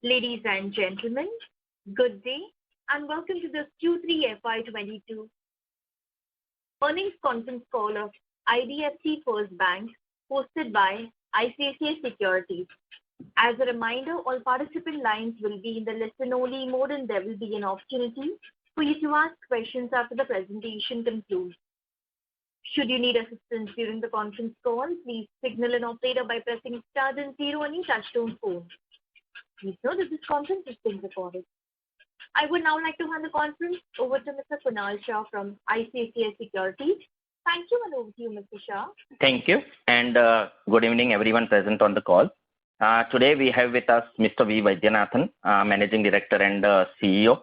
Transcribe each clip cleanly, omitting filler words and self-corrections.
Ladies and gentlemen, good day and welcome to the Q3 FY22 earnings conference call of IDFC First Bank hosted by ICICI Securities. As a reminder, all participant lines will be in the listen-only mode and there will be an opportunity for you to ask questions after the presentation concludes. Should you need assistance during the conference call, please signal an operator by pressing star then 0 on your touchtone phone. Please note that this conference is being recorded. I would now like to hand the conference over to Mr. Kunal Shah from ICICI Securities. Thank you and over to you, Mr. Shah. Thank you and good evening everyone present on the call. Today we have with us Mr. V. Vaidyanathan, Managing Director and CEO,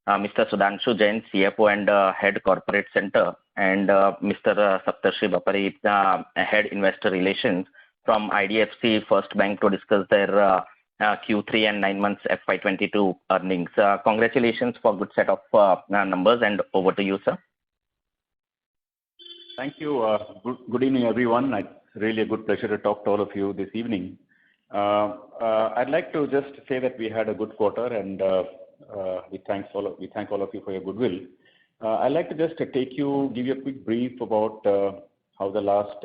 Mr. Sudhanshu Jain, CFO and Head Corporate Center, and Mr. Saptarshi Bapari, Head Investor Relations from IDFC First Bank to discuss their Q3 and 9 months FY22 earnings. Congratulations for good set of numbers and over to you, sir. Thank you. Good evening, everyone. It's really a good pleasure to talk to all of you this evening. I'd like to just say that we had a good quarter and we thank all of you for your goodwill. I'd like to just give you a quick brief about how the last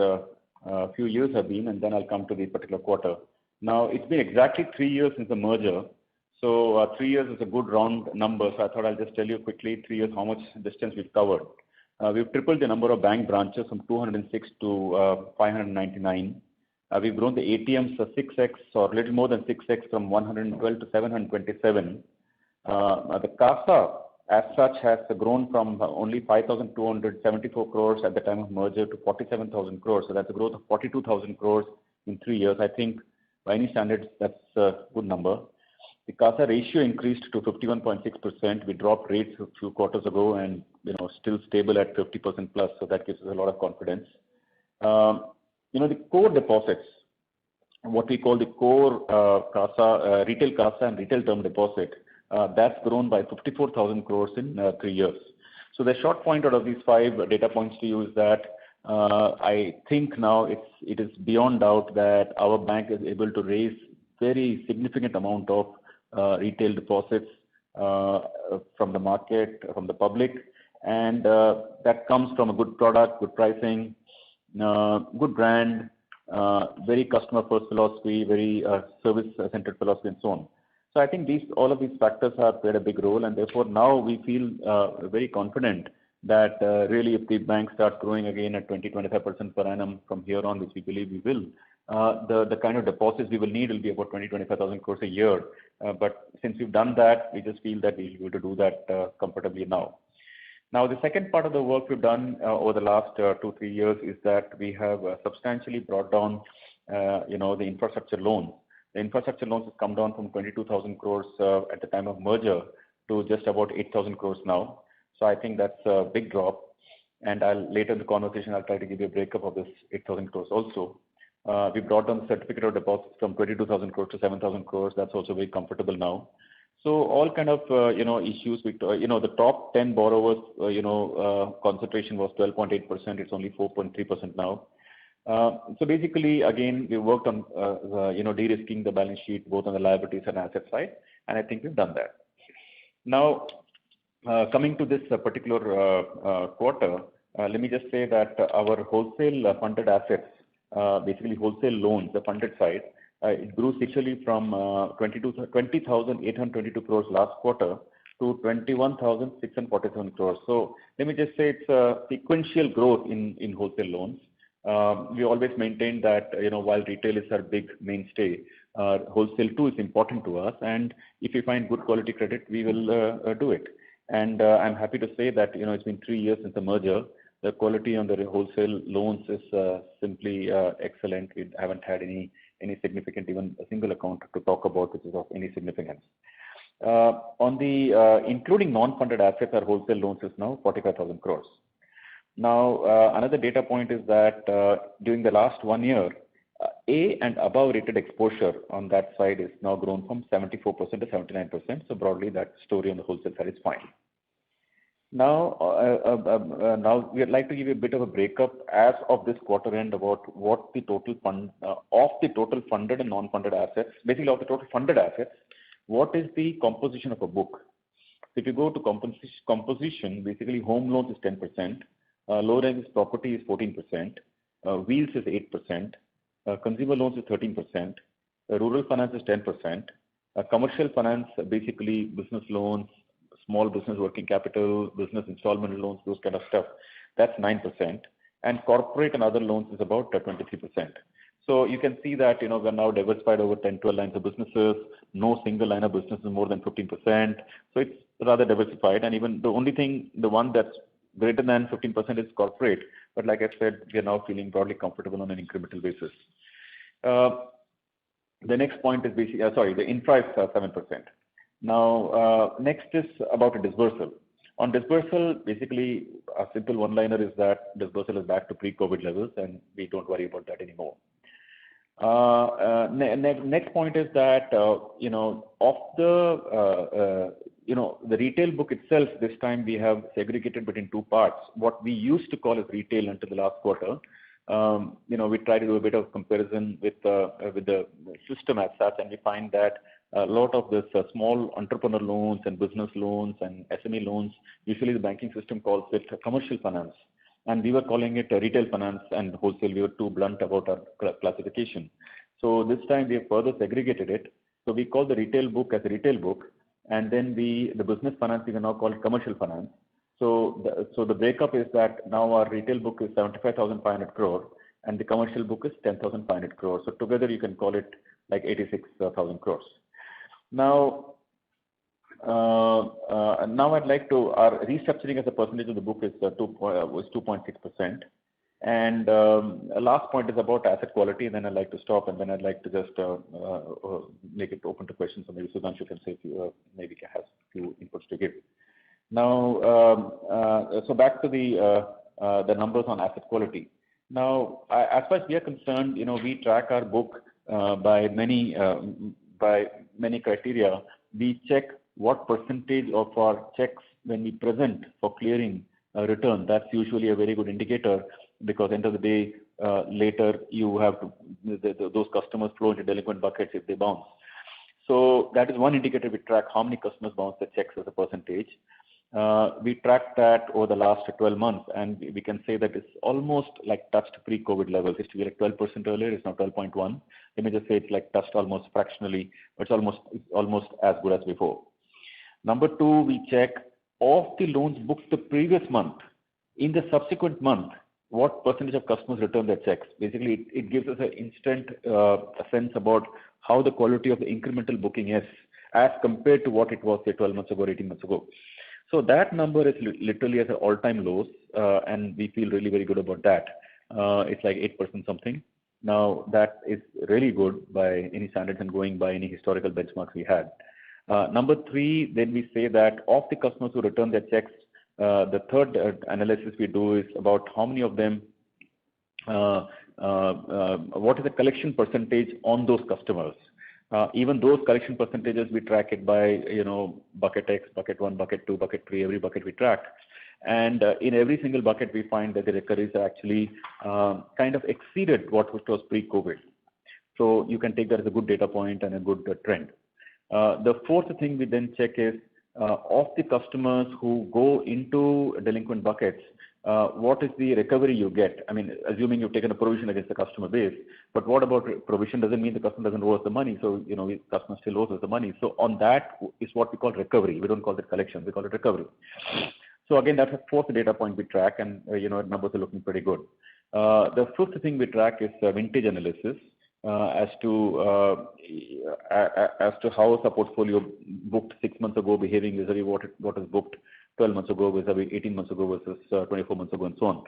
few years have been, and then I'll come to the particular quarter. Now, it's been exactly 3 years since the merger, so 3 years is a good round number. So I thought I'll just tell you quickly 3 years how much distance we've covered. We've tripled the number of bank branches from 206 to 599. We've grown the ATMs 6x or a little more than 6x from 112 to 727. The CASA as such has grown from only 5,274 crores at the time of merger to 47,000 crores. So that's a growth of 42,000 crores in 3 years. I think by any standards, that's a good number. The CASA ratio increased to 51.6%. We dropped rates a few quarters ago and still stable at 50% plus. So that gives us a lot of confidence. The core deposits, what we call the core CASA, retail CASA and retail term deposit, that's grown by 54,000 crores in 3 years. So the short point out of these 5 data points to you is that I think now it is beyond doubt that our bank is able to raise very significant amount of retail deposits from the market, from the public, and that comes from a good product, good pricing, good brand, very customer first philosophy, very service centered philosophy and so on. So I think all of these factors have played a big role, and therefore now we feel very confident that really if the bank starts growing again at 20-25% per annum from here on, which we believe we will, the kind of deposits we will need will be about 20-25,000 crores a year. But since we've done that, we just feel that we'll be able to do that comfortably now. Now, the second part of the work we've done over the last 2-3 years is that we have substantially brought down, the infrastructure loans. The infrastructure loans have come down from 22,000 crores at the time of merger to just about 8,000 crores now. So I think that's a big drop. And later in the conversation, I'll try to give you a breakup of this 8,000 crores also. We brought down the certificate of deposits from 22,000 crores to 7,000 crores. That's also very comfortable now. So all kind of, issues with, the top 10 borrowers, concentration was 12.8%. It's only 4.3% now. So basically, again, we worked on, de-risking the balance sheet, both on the liabilities and asset side. And I think we've done that. Now, coming to this particular quarter, let me just say that our wholesale funded assets, basically wholesale loans, the funded side, it grew sequentially from 20,822 crores last quarter to 21,647 crores. So let me just say it's a sequential growth in wholesale loans. We always maintain that, while retail is our big mainstay, wholesale too is important to us. And if we find good quality credit, we will do it. And I'm happy to say that, it's been 3 years since the merger. The quality on the wholesale loans is simply excellent. We haven't had any significant, even a single account to talk about which is of any significance. On the including non-funded assets, our wholesale loans is now 45,000 crores. Now, another data point is that during the last 1 year, A and above rated exposure on that side is now grown from 74% to 79%. So broadly, that story on the wholesale side is fine. Now, we'd like to give you a bit of a breakup as of this quarter end about what the total fund of the total funded and non-funded assets, basically of the total funded assets, what is the composition of a book? If you go to composition, basically home loans is 10%, low range property is 14%, wheels is 8%, consumer loans is 13%, rural finance is 10%, commercial finance, basically business loans, small business working capital, business installment loans, those kind of stuff, that's 9%, and corporate and other loans is about 23%. So you can see that we're now diversified over 10, 12 lines of businesses. No single line of business is more than 15%. So it's rather diversified, and even the one that's greater than 15% is corporate. But like I said, we are now feeling broadly comfortable on an incremental basis. The next point is basically, the infra is 7%. Now, next is about a disbursal. On disbursal, basically, a simple one-liner is that disbursal is back to pre-COVID levels, and we don't worry about that anymore. Next point is that, of the retail book itself, this time we have segregated between two parts. What we used to call as retail until the last quarter, we try to do a bit of comparison with the system as such, and we find that a lot of this small entrepreneur loans and business loans and SME loans, usually the banking system calls it commercial finance. And we were calling it retail finance and wholesale. We were too blunt about our classification. So this time we have further segregated it. So we call the retail book as a retail book, and then the business finance we can now call commercial finance. So the breakup is that now our retail book is 75,500 crore and the commercial book is 10,500 crore. So together you can call it like 86,000 crores. Now I'd like to, our restructuring as a percentage of the book is 2.6%. And last point is about asset quality, and then I'd like to stop, and then I'd like to just make it open to questions. So maybe Sudhanshu can say maybe has a few inputs to give. Now, so back to the numbers on asset quality. Now, as far as we are concerned, we track our book by many criteria. We check what percentage of our checks when we present for clearing a return. That's usually a very good indicator, because end of the day, later you have to, those customers flow into delinquent buckets if they bounce. So that is one indicator. We track how many customers bounce the checks as a percentage. We tracked that over the last 12 months, and we can say that it's almost like touched pre-COVID levels. It used to be like 12% earlier, it's now 12.1. Let me just say it's like touched almost fractionally, but it's almost as good as before. Number two, we check of the loans booked the previous month, in the subsequent month, what percentage of customers return their checks. Basically, it gives us an instant sense about how the quality of the incremental booking is as compared to what it was, say, 12 months ago or 18 months ago. So that number is literally at an all-time lows, and we feel really very good about that. It's like 8% something. Now, that is really good by any standards and going by any historical benchmarks we had. Number three, then we say that of the customers who return their checks, the third analysis we do is about how many of them, what is the collection percentage on those customers. Even those collection percentages, we track it by, bucket X, bucket 1, bucket 2, bucket 3, every bucket we track. And in every single bucket, we find that the recoveries are actually kind of exceeded what was pre-COVID. So you can take that as a good data point and a good trend. The fourth thing we then check is of the customers who go into delinquent buckets, what is the recovery you get? I mean, assuming you've taken a provision against the customer base, but what about provision doesn't mean the customer doesn't owe us the money. So, the customer still owes us the money. So on that is what we call recovery. We don't call it collection, we call it recovery. So again, that's a fourth data point we track, and, numbers are looking pretty good. The fifth thing we track is vintage analysis. As to how is the portfolio booked 6 months ago behaving vis-a-vis what is booked 12 months ago vis-a-vis 18 months ago versus 24 months ago, and so on.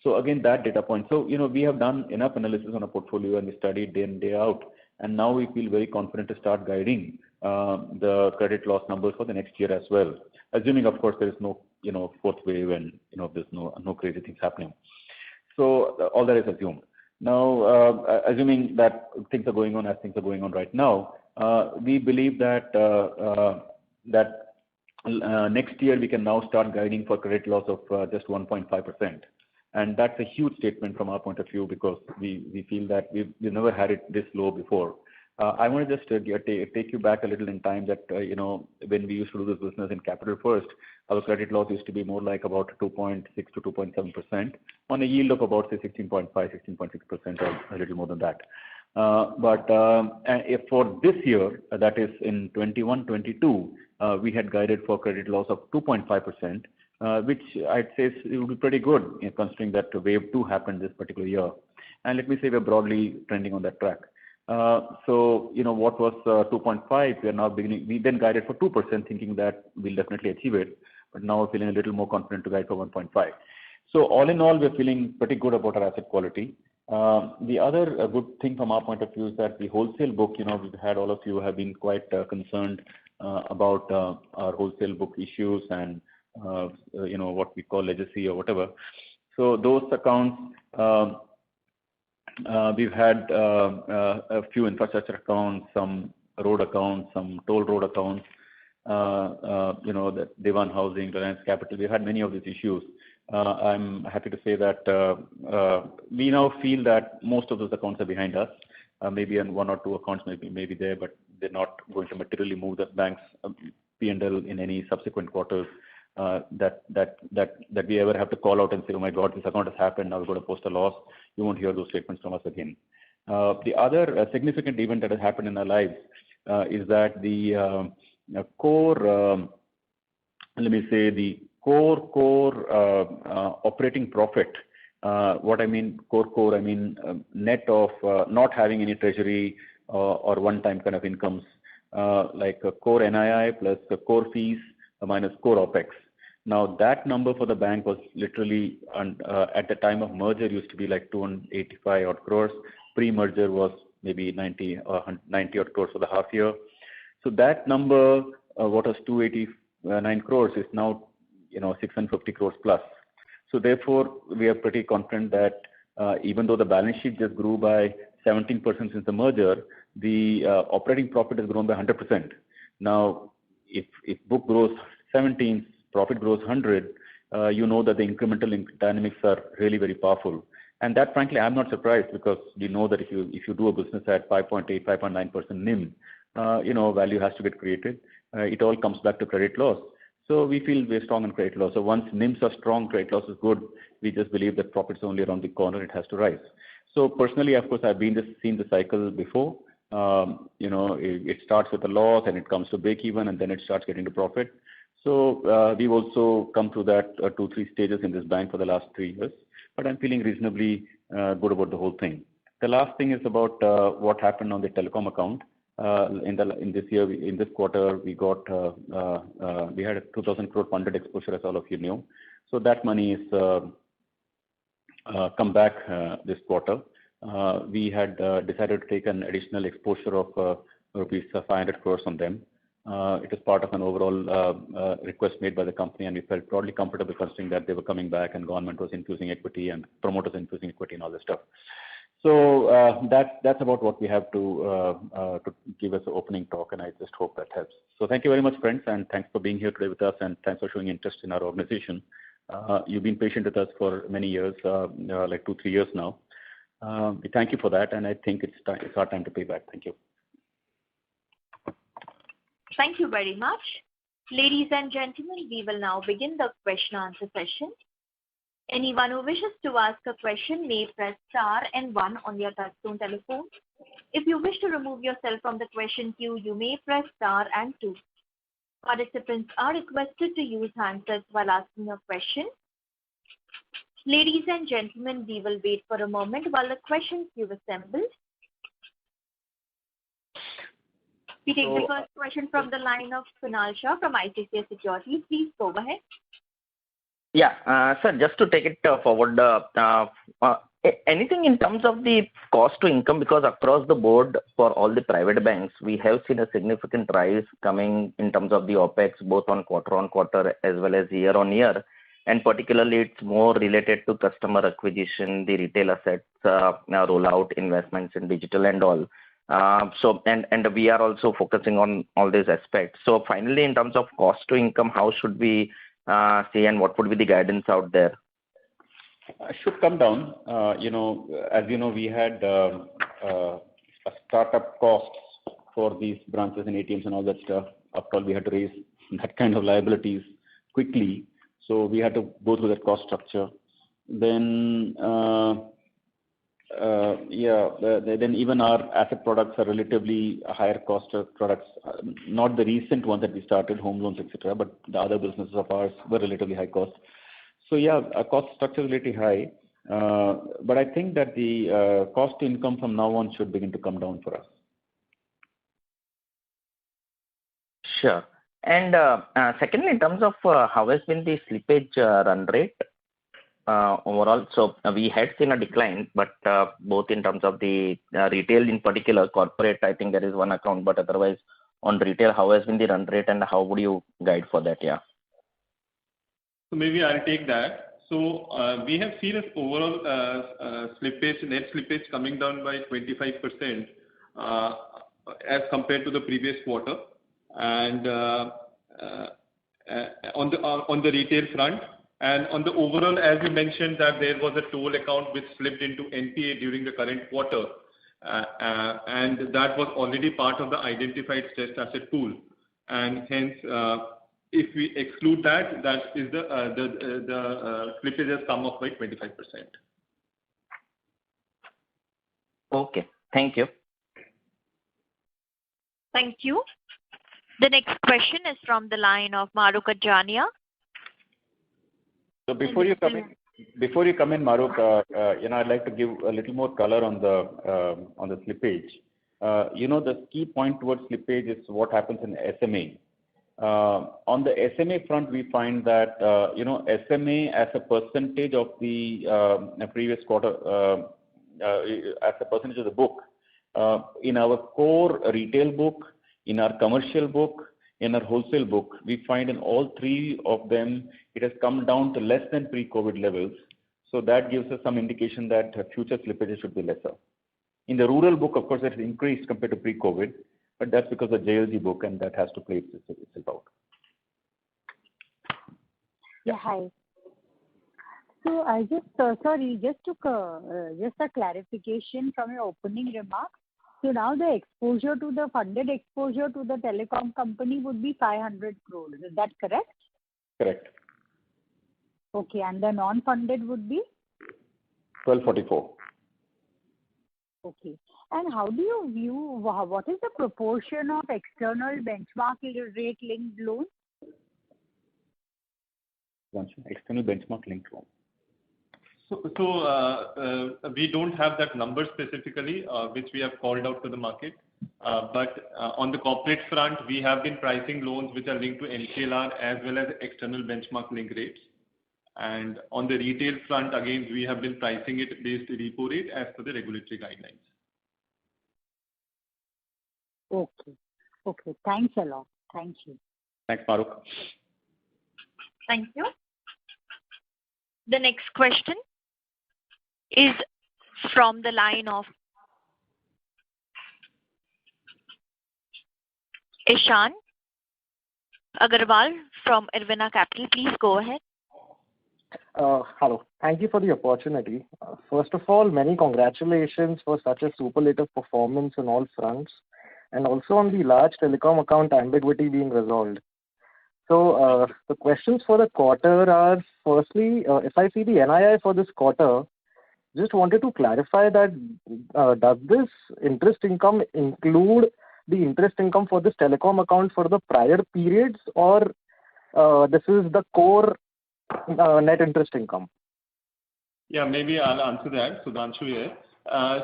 So again, that data point. So, we have done enough analysis on a portfolio, and we studied day in, day out, and now we feel very confident to start guiding the credit loss numbers for the next year as well, assuming, of course, there is no fourth wave and there's no crazy things happening. So all that is assumed. Now, assuming that things are going on as things are going on right now, we believe that next year we can now start guiding for credit loss of just 1.5%, and that's a huge statement from our point of view, because we feel that we've never had it this low before. I want to just take you back a little in time that, when we used to do this business in Capital First, our credit loss used to be more like about 2.6 to 2.7% on a yield of about, say, 16.5, 16.6% or a little more than that. But if for this year, that is in 21-22, we had guided for credit loss of 2.5%, which I'd say it would be pretty good, considering that wave 2 happened this particular year. And let me say we're broadly trending on that track. So, what was 2.5? We are now beginning. We then guided for 2%, thinking that we'll definitely achieve it. But now we're feeling a little more confident to guide for 1.5. So all in all, we're feeling pretty good about our asset quality. The other good thing from our point of view is that the wholesale book, we've had all of you have been quite concerned about our wholesale book issues and, what we call legacy or whatever. So those accounts, we've had a few infrastructure accounts, some road accounts, some toll road accounts, the Dewan Housing, Reliance Capital. We've had many of these issues. I'm happy to say that we now feel that most of those accounts are behind us. Maybe one or two accounts maybe there, but they're not going to materially move the bank's P&L in any subsequent quarters that we ever have to call out and say, oh my God, this account has happened, now we're going to post a loss. You won't hear those statements from us again. The other significant event that has happened in our lives is that the core, let me say, the core operating profit. What I mean core, I mean net of not having any treasury or one-time kind of incomes, like core NII plus the core fees minus core OPEX. Now that number for the bank was literally, at the time of merger, used to be like 285 odd crores. Pre-merger was maybe 90 odd crores for the half year. So that number, what was 289 crores, is now 650 crores plus. So therefore, we are pretty confident that even though the balance sheet just grew by 17% since the merger, the operating profit has grown by 100%. Now, if book grows 17, profit grows 100, you know that the incremental dynamics are really very powerful. And that, frankly, I'm not surprised, because we know that if you do a business at 5.8, 5.9% NIM, value has to get created. It all comes back to credit loss. So we feel we're strong in credit loss. So once NIMs are strong, credit loss is good. We just believe that profit's only around the corner. It has to rise. So personally, of course, I've seen the cycle before. It starts with a loss and it comes to break even, and then it starts getting to profit. So we've also come through that 2-3 stages in this bank for the last 3 years. But I'm feeling reasonably good about the whole thing. The last thing is about what happened on the telecom account. In this year, in this quarter, we had a 2,000 crore funded exposure, as all of you know. So that money is come back this quarter. We had decided to take an additional exposure of rupees 500 crores on them. It is part of an overall request made by the company, and we felt broadly comfortable considering that they were coming back and government was infusing equity and promoters infusing equity and all this stuff. So that's about what we have to give us an opening talk, and I just hope that helps. So thank you very much, friends, and thanks for being here today with us, and thanks for showing interest in our organization. You've been patient with us for many years, like 2-3 years now. We thank you for that, and I think it's our time to pay back. Thank you. Thank you very much. Ladies and gentlemen, we will now begin the question answer session. Anyone who wishes to ask a question may press star and 1 on your touchtone telephone. If you wish to remove yourself from the question queue, you may press star and 2. Participants are requested to use handsets while asking a question. Ladies and gentlemen, we will wait for a moment while the question queue assembles. We take the first question from the line of Kunal Shah from ICICI Securities. Please go ahead. Yeah, sir, just to take it forward, anything in terms of the cost to income, because across the board for all the private banks, we have seen a significant rise coming in terms of the OPEX, both on quarter as well as year on year. And particularly, it's more related to customer acquisition, the retail assets, rollout, investments in digital and all. So we are also focusing on all these aspects. So finally, in terms of cost to income, how should we see, and what would be the guidance out there? Should come down. As you know, we had startup costs for these branches and ATMs and all that stuff. After all, we had to raise that kind of liabilities quickly. So we had to go through that cost structure. Then, then even our asset products are relatively higher cost of products, not the recent ones that we started, home loans, etc., but the other businesses of ours were relatively high cost. So yeah, our cost structure is relatively high, but I think that the cost to income from now on should begin to come down for us. Sure. And secondly, in terms of how has been the slippage run rate overall? So we had seen a decline, but both in terms of the retail in particular, corporate, I think there is one account, but otherwise on retail, how has been the run rate and how would you guide for that? Yeah. So maybe I'll take that. So we have seen an overall net slippage coming down by 25% as compared to the previous quarter. And on the retail front, and on the overall, as you mentioned, that there was a toll account which slipped into NPA during the current quarter, and that was already part of the identified stressed asset pool, and hence, if we exclude that, that is the slippage has come up by 25%. Okay, thank you. Thank you. The next question is from the line of Maruk Ajania. So before you come in, Maruk, I'd like to give a little more color on the slippage. The key point towards slippage is what happens in SMA. On the SMA front, we find that SMA as a percentage of the previous quarter, as a percentage of the book, in our core retail book, in our commercial book, in our wholesale book, we find in all three of them, it has come down to less than pre-COVID levels. So that gives us some indication that future slippages should be lesser. In the rural book, of course, it has increased compared to pre-COVID, but that's because of the JLG book, and that has to play itself out. Yeah, hi. So I just, just took just a clarification from your opening remarks. So now the exposure to the funded exposure to the telecom company would be 500 crores. Is that correct? Correct. Okay, and the non-funded would be? 1244. Okay. And how do you view, what is the proportion of external benchmark rate linked loans? External benchmark linked loan. So we don't have that number specifically, which we have called out to the market. But on the corporate front, we have been pricing loans which are linked to MCLR as well as external benchmark link rates. And on the retail front, again, we have been pricing it based repo rate as per the regulatory guidelines. Okay. Okay. Thanks a lot. Thank you. Thanks, Maruk. Thank you. The next question is from the line of Ishan Agarwal from Irvina Capital. Please go ahead. Hello. Thank you for the opportunity. First of all, many congratulations for such a superlative performance on all fronts, and also on the large telecom account ambiguity being resolved. So the questions for the quarter are, firstly, if I see the NII for this quarter, just wanted to clarify that does this interest income include the interest income for this telecom account for the prior periods, or this is the core net interest income? Yeah, maybe I'll answer that. Sudhanshu here.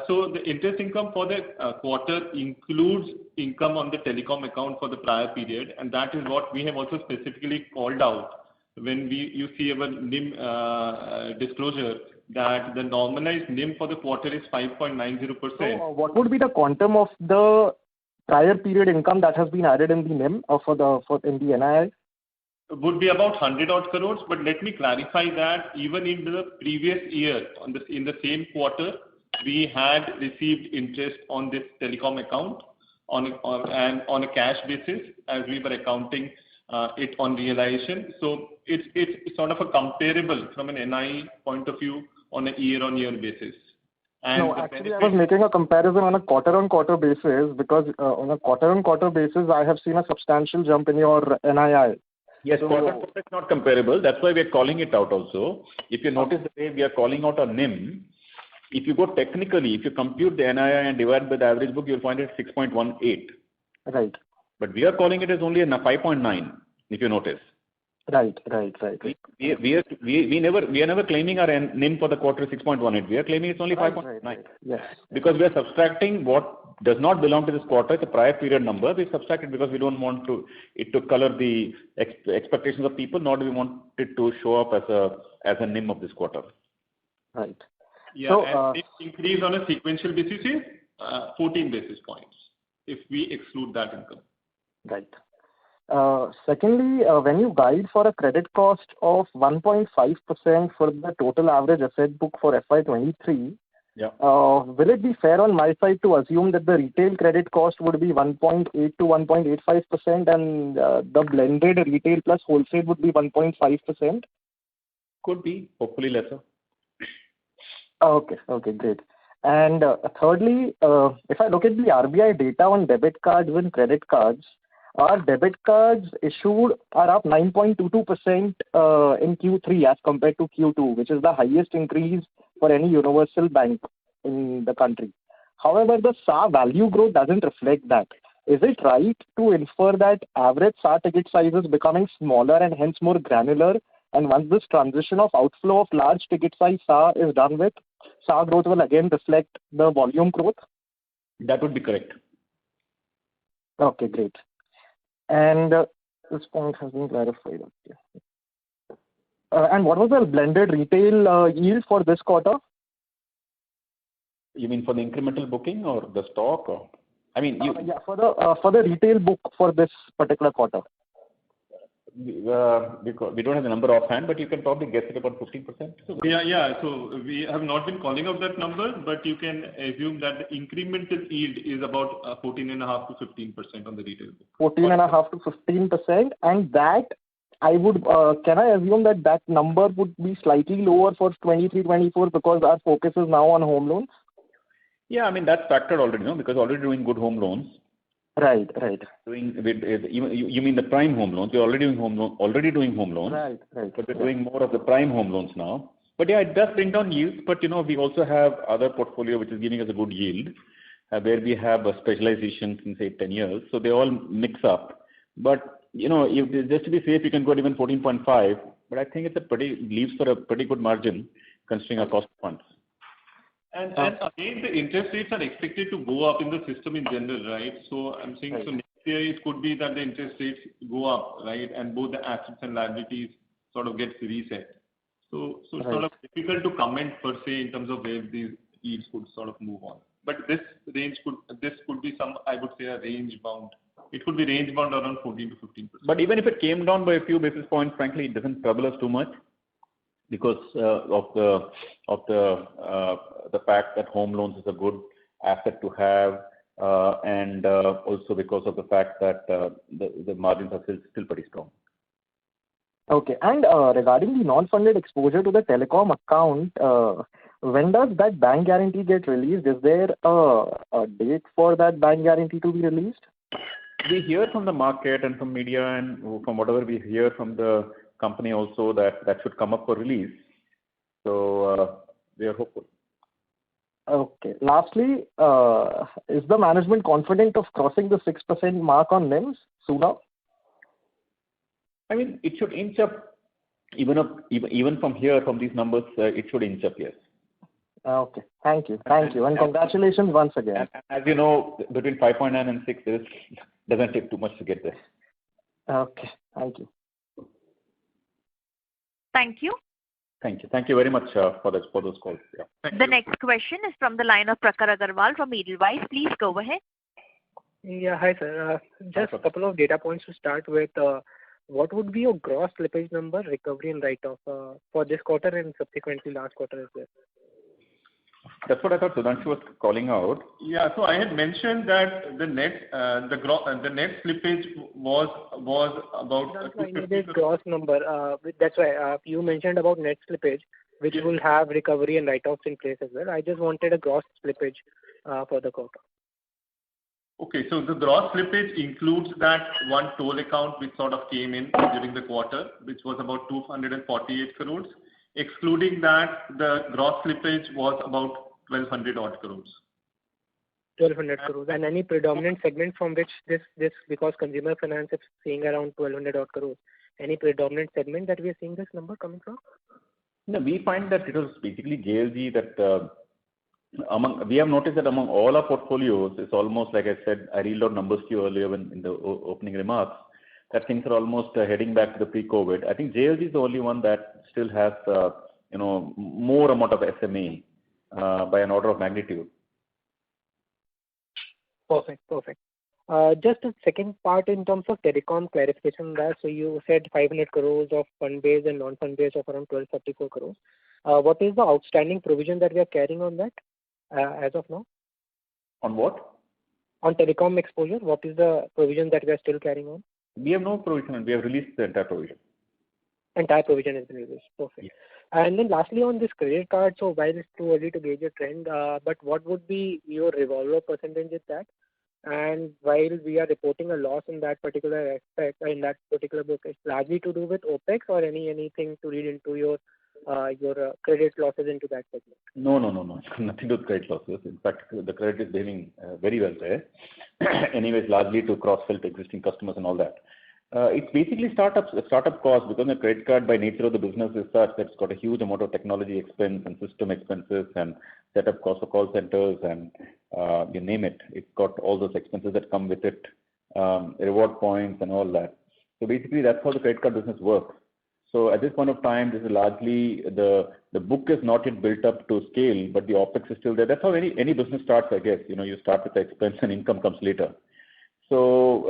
So the interest income for the quarter includes income on the telecom account for the prior period, and that is what we have also specifically called out when you see our NIM disclosure, that the normalized NIM for the quarter is 5.90%. So what would be the quantum of the prior period income that has been added in the NIM in the NII? Would be about 100 odd crores, but let me clarify that even in the previous year, in the same quarter, we had received interest on this telecom account on a cash basis, as we were accounting it on realization. So it's sort of a comparable from an NII point of view on a year-on-year basis. And no, actually, I was making a comparison on a quarter-on-quarter basis because on a quarter-on-quarter basis, I have seen a substantial jump in your NII. Yes, quarter-on-quarter is not comparable. That's why we are calling it out also. If you notice the way we are calling out a NIM, if you go technically, if you compute the NII and divide by the average book, you'll find it 6.18. Right. But we are calling it as only a 5.9, if you notice. Right. We are never claiming our NIM for the quarter 6.18. We are claiming it's only 5.9. Right. Yes. Because we are subtracting what does not belong to this quarter, the prior period number. We subtract it because we don't want it to color the expectations of people, nor do we want it to show up as a NIM of this quarter. Right. Yeah, so, and it increase on a sequential basis is 14 basis points if we exclude that income. Right. Secondly, when you guide for a credit cost of 1.5% for the total average asset book for FY23, will it be fair on my side to assume that the retail credit cost would be 1.8 to 1.85% and the blended retail plus wholesale would be 1.5%? Could be, hopefully lesser. Okay, great. And thirdly, if I look at the RBI data on debit cards and credit cards, our debit cards issued are up 9.22% in Q3 as compared to Q2, which is the highest increase for any universal bank in the country. However, the SA value growth doesn't reflect that. Is it right to infer that average SA ticket size is becoming smaller and hence more granular? And once this transition of outflow of large ticket size SA is done with, SA growth will again reflect the volume growth? That would be correct. Okay, great. And this point has been clarified. Okay. And what was the blended retail yield for this quarter? You mean for the incremental booking or the stock? Or I mean, for the retail book for this particular quarter. We don't have the number offhand, but you can probably guess it about 15%. Yeah. So we have not been calling out that number, but you can assume that the incremental yield is about 14.5 to 15% on the retail book. 14.5 to 15%, and that I would can I assume that number would be slightly lower for 23-24 because our focus is now on home loans? Yeah, I mean that's factored already, no? Because already doing good home loans. Right. You mean the prime home loans? We're already doing home loans. Right. But we're doing more of the prime home loans now. But yeah, it does bring down yields. But we also have other portfolio which is giving us a good yield, where we have a specialization since 8-10 years. So they all mix up. But just to be safe, you can go to even 14.5. But I think leaves for a pretty good margin considering our cost of funds. And again, the interest rates are expected to go up in the system in general, right? So I'm saying, So next year it could be that the interest rates go up, right? And both the assets and liabilities sort of gets reset. So it's sort of difficult to comment per se in terms of where these yields could sort of move on. But this could be some, I would say, a range bound. It could be range bound around 14 to 15%. But even if it came down by a few basis points, frankly, it doesn't trouble us too much, because of the fact that home loans is a good asset to have, and also because of the fact that the margins are still pretty strong. Okay, and regarding the non-funded exposure to the telecom account, when does that bank guarantee get released? Is there a date for that bank guarantee to be released? We hear from the market and from media and from whatever we hear from the company also that should come up for release. So we are hopeful. Okay. Lastly, is the management confident of crossing the 6% mark on NIMs sooner? I mean, it should inch up even from here, from these numbers, it should inch up, yes. Okay. Thank you. And congratulations once again. As you know, between 5.9 and 6 doesn't take too much to get there. Okay. Thank you. Thank you. Thank you very much for those calls. Yeah. The next question is from the line of Prakhar Agarwal from Edelweiss. Please go ahead. Yeah, hi sir. Just a couple of data points to start with. What would be your gross slippage number, recovery and write-off for this quarter and subsequently last quarter as well? That's what I thought Sudhanshu was calling out. Yeah, so I had mentioned that the net slippage was about. That's why I needed gross number. That's why you mentioned about net slippage. which will have recovery and write-offs in place as well. I just wanted a gross slippage for the quarter. Okay, so the gross slippage includes that one toll account which sort of came in during the quarter, which was about 248 crores. Excluding that, the gross slippage was about 1,200 odd crores. 1,200 crores. And any predominant segment from which this because consumer finance is seeing around 1,200 odd crores. Any predominant segment that we are seeing this number coming from? No, we find that it was basically JLG that we have noticed that among all our portfolios, it's almost like I said, I read out numbers to you earlier in the opening remarks, that things are almost heading back to the pre-COVID. I think JLG is the only one that still has, more amount of SMA by an order of magnitude. Perfect. Just a second part in terms of telecom clarification there. So you said 500 crores of fund base and non-fund base of around 1234 crores. What is the outstanding provision that we are carrying on that as of now? On what? On telecom exposure, what is the provision that we are still carrying on? We have no provision. We have released the entire provision. Entire provision has been released. Perfect. Yes. And then lastly on this credit card, so while it's too early to gauge a trend, but what would be your revolver percentage with that? And while we are reporting a loss in that particular aspect, in that particular book, it's largely to do with OPEX or anything to read into your credit losses into that segment? No. Nothing to do with credit losses. In fact, the credit is behaving very well there. Anyways, largely to cross-sell to existing customers and all that. It's basically startup cost because the credit card by nature of the business is such that it's got a huge amount of technology expense and system expenses and setup cost of call centers and you name it. It's got all those expenses that come with it, reward points and all that. So basically that's how the credit card business works. So at this point of time, this is largely the book is not yet built up to scale, but the OPEX is still there. That's how any business starts, I guess. You start with the expense and income comes later. So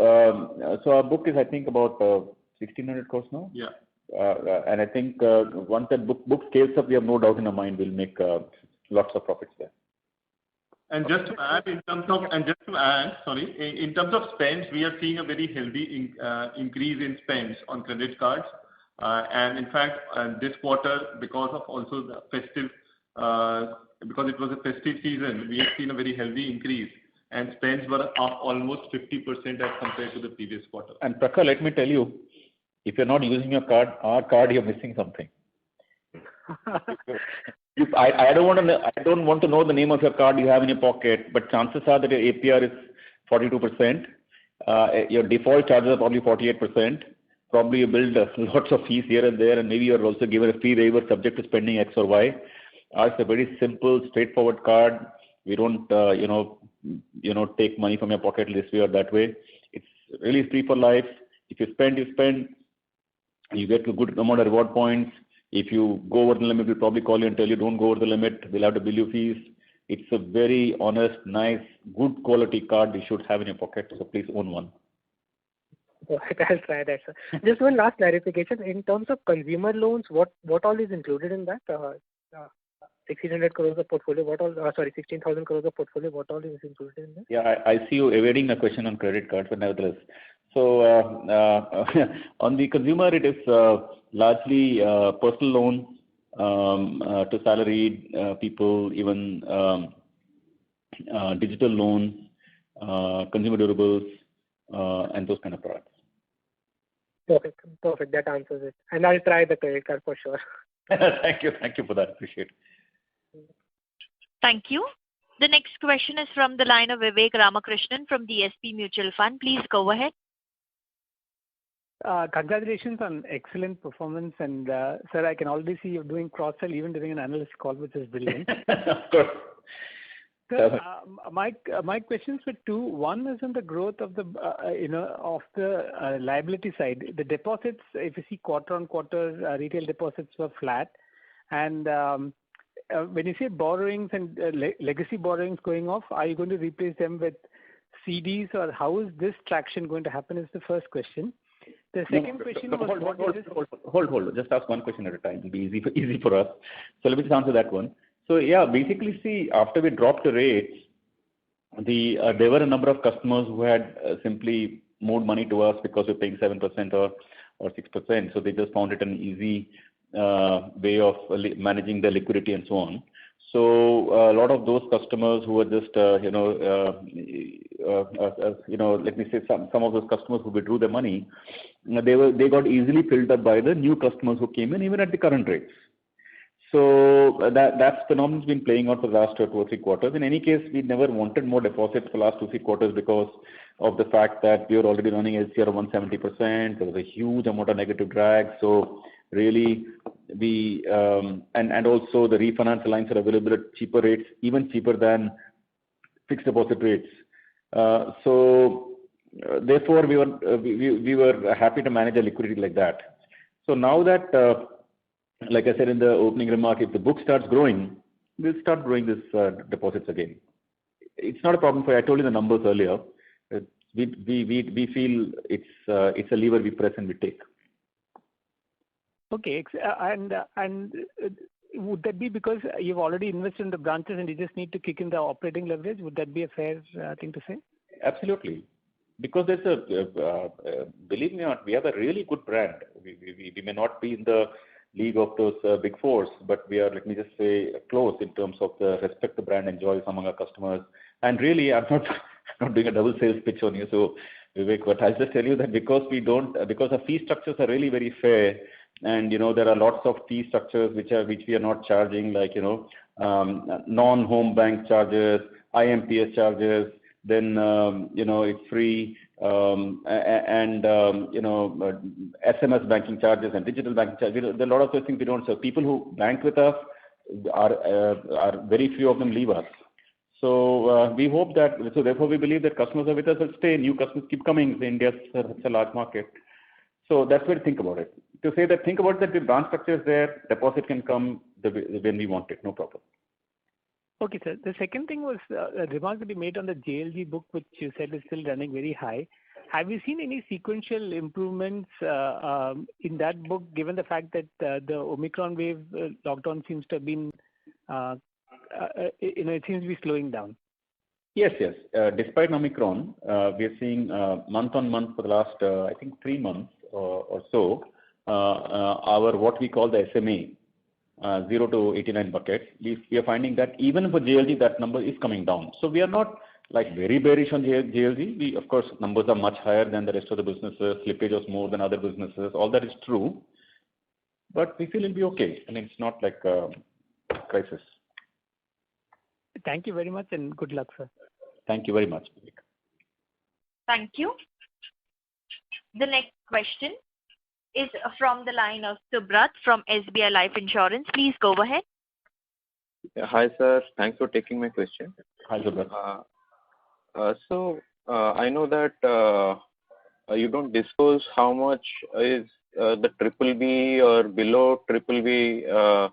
our book is, I think, about 1,600 crores now. Yeah. And I think once that book scales up, we have no doubt in our mind we'll make lots of profits there. And just to add, in terms of spends, we are seeing a very healthy increase in spends on credit cards. And in fact, this quarter, because of also the festive, because it was a festive season, we have seen a very healthy increase. And spends were up almost 50% as compared to the previous quarter. And Prakhar, let me tell you, if you're not using our card, you're missing something. I don't want to know the name of your card you have in your pocket, but chances are that your APR is 42%. Your default charges are probably 48%. Probably you build lots of fees here and there, and maybe you're also given a fee waiver subject to spending X or Y. Ours is a very simple, straightforward card. We don't, take money from your pocket this way or that way. It's really free for life. If you spend, you spend. You get a good amount of reward points. If you go over the limit, we'll probably call you and tell you don't go over the limit. We'll have to bill you fees. It's a very honest, nice, good quality card you should have in your pocket. So please own one. I'll try that, sir. Just one last clarification. In terms of consumer loans, what all is included in that? 1,600 crores of portfolio, 16,000 crores of portfolio, what all is included in that? Yeah, I see you evading a question on credit cards, but nevertheless. So on the consumer, it is largely personal loans to salaried people, even digital loans, consumer durables, and those kind of products. Perfect. That answers it. And I'll try the credit card for sure. Thank you for that. Appreciate it. Thank you. The next question is from the line of Vivek Ramakrishnan from DSP Mutual Fund. Please go ahead. Congratulations on excellent performance, and sir, I can already see you're doing cross-sell even during an analyst call, which is brilliant. Of course. Sir, my questions were two. One is on the growth of the liability side. The deposits, if you see quarter on quarter, retail deposits were flat, and when you say borrowings and legacy borrowings going off, are you going to replace them with CDs, or how is this traction going to happen? Is the first question. The second question was hold. Just ask one question at a time. It'll be easy for us. So let me just answer that one. So yeah, basically, see, after we dropped the rates, there were a number of customers who had simply moved money to us because we're paying 7% or 6%. So they just found it an easy way of managing the liquidity and so on. So a lot of those customers who were just, let me say some of those customers who withdrew their money, they got easily filled up by the new customers who came in even at the current rates. So that phenomenon's been playing out for the last 2 or 3 quarters. In any case, we never wanted more deposits for the last 2 or 3 quarters because of the fact that we were already running LCR of 170%. There was a huge amount of negative drag. So really, we and also the refinance lines are available at cheaper rates, even cheaper than fixed deposit rates. Therefore, we were happy to manage a liquidity like that. So now that like I said in the opening remark, if the book starts growing, we'll start growing this deposits again. It's not a problem for you. I told you the numbers earlier. We feel it's a lever we press and we take. Okay, and would that be because you've already invested in the branches and you just need to kick in the operating leverage? Would that be a fair thing to say? Absolutely. Because there's believe me or not, we have a really good brand. We may not be in the league of those big fours, but we are, let me just say, close in terms of the respect the brand enjoys among our customers. And really, I'm not doing a double sales pitch on you, so Vivek, but I'll just tell you that because our fee structures are really very fair, and there are lots of fee structures which we are not charging, like non-home bank charges, IMPS charges, then it's free, and SMS banking charges and digital banking charges. There are a lot of those things we don't. So people who bank with us are very few of them leave us. So we hope that. So therefore, we believe that customers are with us will stay. New customers keep coming. India is a large market. So that's where to think about it. To say that, think about that the branch structure is there, deposit can come when we want it, no problem. Okay, sir. The second thing was a remark that you made on the JLG book, which you said is still running very high. Have you seen any sequential improvements in that book, given the fact that the Omicron wave lockdown seems to have been, it seems to be slowing down? Yes. Despite Omicron, we are seeing month on month for the last, I think, 3 months or so, our what we call the SMA, 0 to 89 buckets, we are finding that even for JLG, that number is coming down. So we are not like very bearish on JLG. We, of course, numbers are much higher than the rest of the businesses. Slippage was more than other businesses. All that is true. But we feel it'll be okay. I mean, it's not like a crisis. Thank you very much and good luck, sir. Thank you very much. Thank you. The next question is from the line of Subrat from SBI Life Insurance. Please go ahead. Yeah, hi, sir. Thanks for taking my question. Hi, Subrat. I know that you don't disclose how much is the BBB or below BBB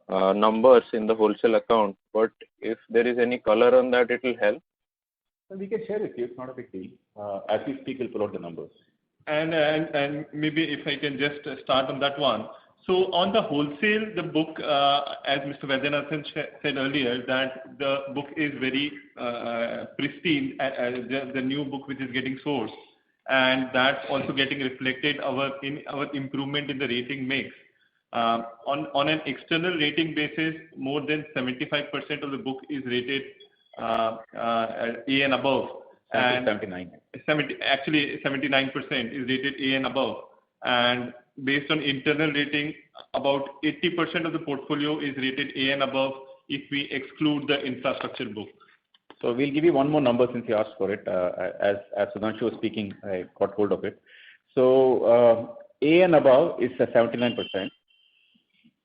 numbers in the wholesale account, but if there is any color on that, it will help. Well, we can share with you. It's not a big deal. As we speak, we'll pull out the numbers. And maybe if I can just start on that one. So on the wholesale, the book, as Mr. Vaidyanathan said earlier, that the book is very pristine, the new book which is getting sourced, and that's also getting reflected in our improvement in the rating mix. On an external rating basis, more than 75% of the book is rated A and above. 79. Actually, 79% is rated A and above. And based on internal rating, about 80% of the portfolio is rated A and above if we exclude the infrastructure book. So we'll give you one more number since you asked for it. As Sudhanshu was speaking, I got hold of it. So A and above is 79%,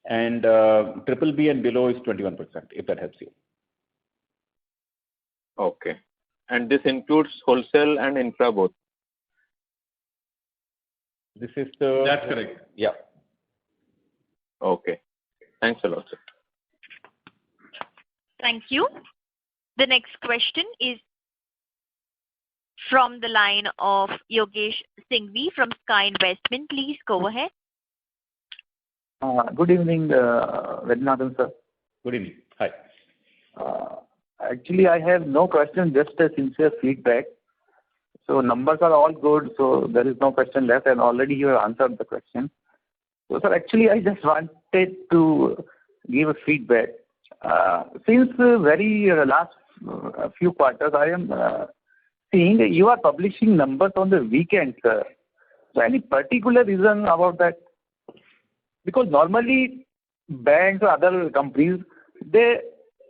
and BBB and below is 21%, if that helps you. Okay. And this includes wholesale and infra both? This is the... That's correct. Yeah. Okay. Thanks a lot, sir. Thank you. The next question is from the line of Yogesh Singhvi from Sky Investment. Please go ahead. Good evening, Vaidyanathan, sir. Good evening. Hi. Actually, I have no question, just a sincere feedback. So numbers are all good, so there is no question left, and already you have answered the question. So, sir, actually, I just wanted to give a feedback. Since very last few quarters, I am seeing you are publishing numbers on the weekend, sir. So, any particular reason about that? Because normally banks or other companies, they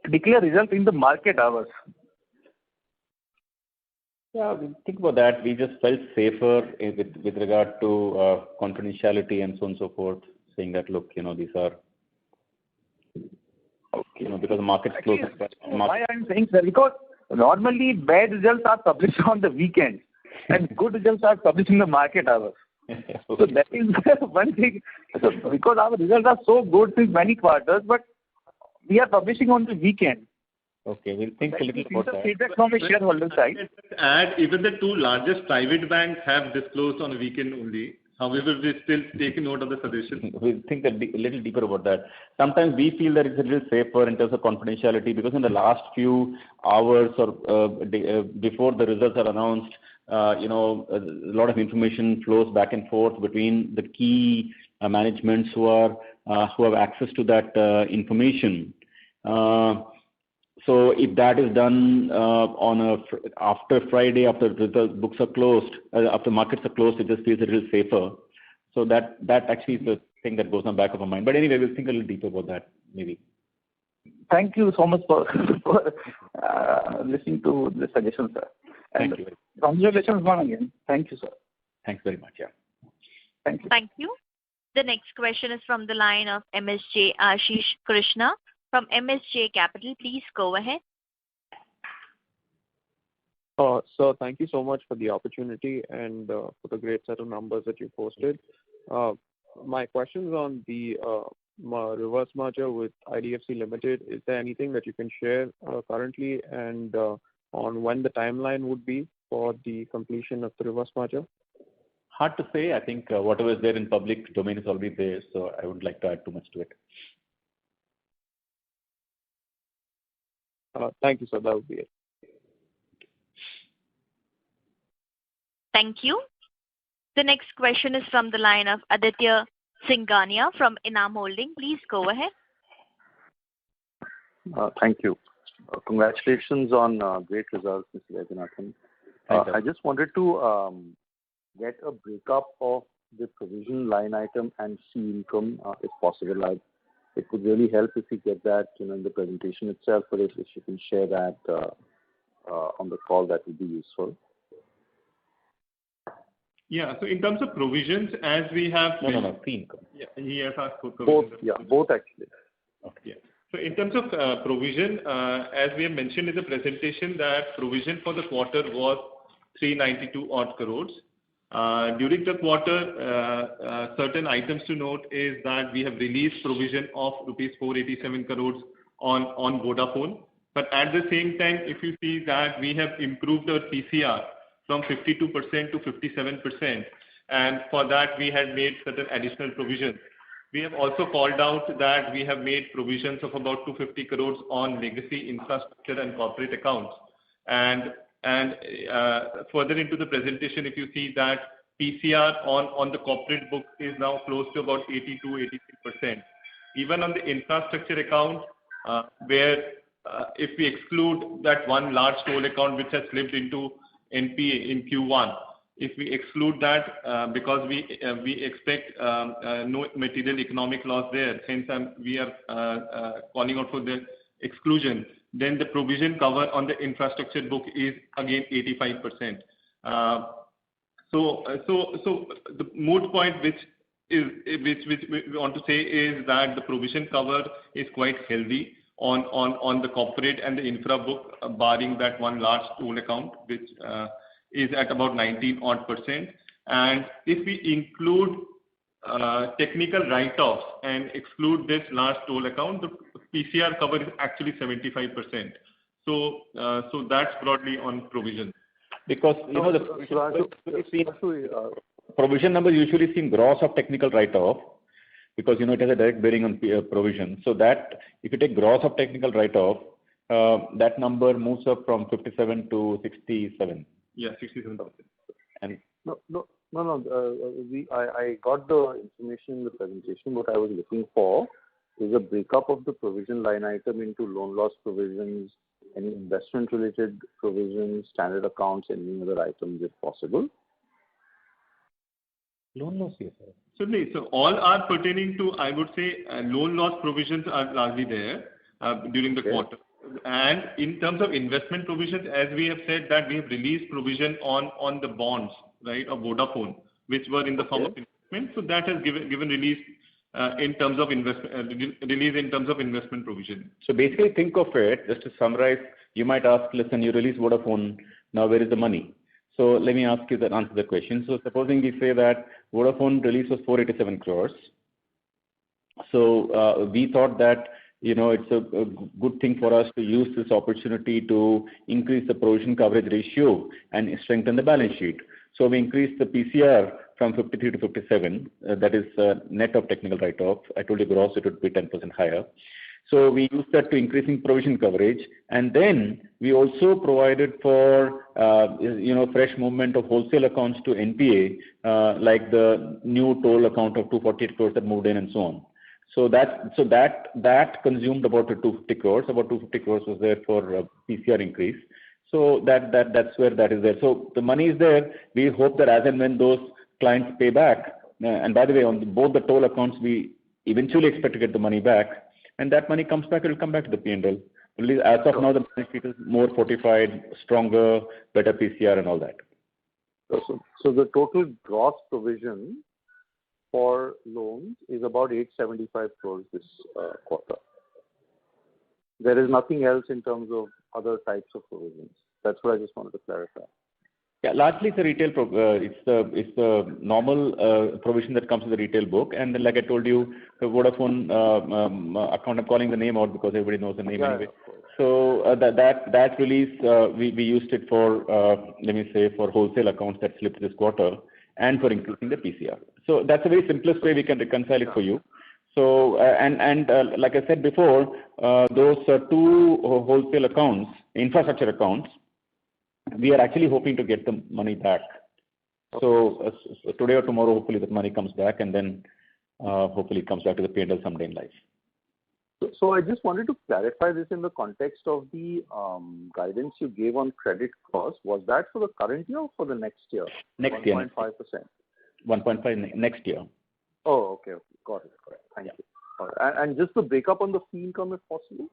declare results in the market hours. Yeah, think about that. We just felt safer with regard to confidentiality and so on and so forth, saying that, look, these are, because the market's closed. Why I'm saying, sir, because normally bad results are published on the weekends and good results are published in the market hours. So that is one thing. So because our results are so good since many quarters, but we are publishing on the weekend. Okay, we'll think a little about that. Feedback from a shareholder side. And even the two largest private banks have disclosed on a weekend only. However, we still take note of the suggestion. We'll think a little deeper about that. Sometimes we feel that it's a little safer in terms of confidentiality because in the last few hours or before the results are announced, a lot of information flows back and forth between the key managements who have access to that information. So if that is done after Friday, after the books are closed, after markets are closed, it just feels a little safer. So that actually is the thing that goes on the back of our mind. But anyway, we'll think a little deeper about that, maybe. Thank you so much for listening to the suggestion, sir. And thank you. Congratulations once again. Thank you, sir. Thanks very much. Yeah. Thank you. Thank you. The next question is from the line of MSJ Ashish Krishna from MSJ Capital. Please go ahead. Sir, thank you so much for the opportunity and for the great set of numbers that you posted. My question is on the reverse merger with IDFC Limited. Is there anything that you can share currently and on when the timeline would be for the completion of the reverse merger? Hard to say. I think whatever is there in public domain is already there, so I wouldn't like to add too much to it. Thank you, sir. That would be it. Thank you. The next question is from the line of Aditya Singhania from Enam Holding. Please go ahead. Thank you. Congratulations on great results, Mr. Vaidyanathan. I just wanted to get a breakup of the provision line item and fee income, if possible. It would really help if you get that in the presentation itself, or if you can share that on the call, that would be useful. Yeah, so in terms of provisions, as we have... No, fee income. Yeah, he has asked for provisions. Both actually. Okay. Yeah. So in terms of provision, as we have mentioned in the presentation, that provision for the quarter was 392 odd crores. During the quarter, certain items to note is that we have released provision of rupees 487 crores on Vodafone. But at the same time, if you see that we have improved our PCR from 52% to 57%, and for that we had made certain additional provisions. We have also called out that we have made provisions of about 250 crores on legacy infrastructure and corporate accounts. And further into the presentation, if you see that PCR on the corporate book is now close to about 82-83%. Even on the infrastructure account, where if we exclude that one large toll account which has slipped into NPA in Q1, if we exclude that because we expect no material economic loss there, hence we are calling out for the exclusion, then the provision cover on the infrastructure book is again 85%. So the moot point which we want to say is that the provision cover is quite healthy on the corporate and the infra book, barring that one large toll account which is at about 19%. And if we include technical write-offs and exclude this large toll account, the PCR cover is actually 75%. So that's broadly on provision. Because the provision number usually seen gross of technical write-off, because it has a direct bearing on provision. So that if you take gross of technical write-off, that number moves up from 57 to 67. Yeah, 67,000. And no, I got the information in the presentation. What I was looking for is a breakup of the provision line item into loan loss provisions, any investment-related provisions, standard accounts, any other items if possible. Loan loss, yes, sir. Certainly. So all are pertaining to, I would say, loan loss provisions are largely there during the quarter. And in terms of investment provisions, as we have said that we have released provision on the bonds, right, of Vodafone, which were in the form of investment. So that has given release in terms of investment provision. So basically think of it, just to summarize, you might ask, listen, you release Vodafone, now where is the money? So let me ask you that, answer the question. So supposing we say that Vodafone release was 487 crores. So we thought that, it's a good thing for us to use this opportunity to increase the provision coverage ratio and strengthen the balance sheet. So we increased the PCR from 53 to 57. That is net of technical write-off. I told you gross it would be 10% higher. So we used that to increasing provision coverage, and then we also provided for fresh movement of wholesale accounts to NPA, like the new toll account of 248 crores that moved in and so on. So that consumed about 250 crores. About 250 crores was there for PCR increase. So that's where that is there. So the money is there. We hope that as and when those clients pay back, and by the way, on both the toll accounts, we eventually expect to get the money back. And that money comes back, it will come back to the P&L. Only as of now, the balance sheet is more fortified, stronger, better PCR and all that. So the total gross provision for loans is about 875 crores this quarter. There is nothing else in terms of other types of provisions. That's what I just wanted to clarify. Yeah, largely it's a retail. It's the normal provision that comes with the retail book, and then, like I told you, the Vodafone account. I'm calling the name out because everybody knows the name anyway. So that release we used it for for wholesale accounts that slipped this quarter, and for increasing the PCR. So that's a very simplest way we can reconcile it for you. So like I said before, those two wholesale accounts, infrastructure accounts, we are actually hoping to get the money back. So today or tomorrow, hopefully that money comes back, and then hopefully it comes back to the P&L someday in life. So I just wanted to clarify this in the context of the guidance you gave on credit cost. Was that for the current year or for the next year? Next year. 1.5%. 1.5 next year. Oh, okay. Got it. Thank you. All right. And just the breakup on the fee income if possible?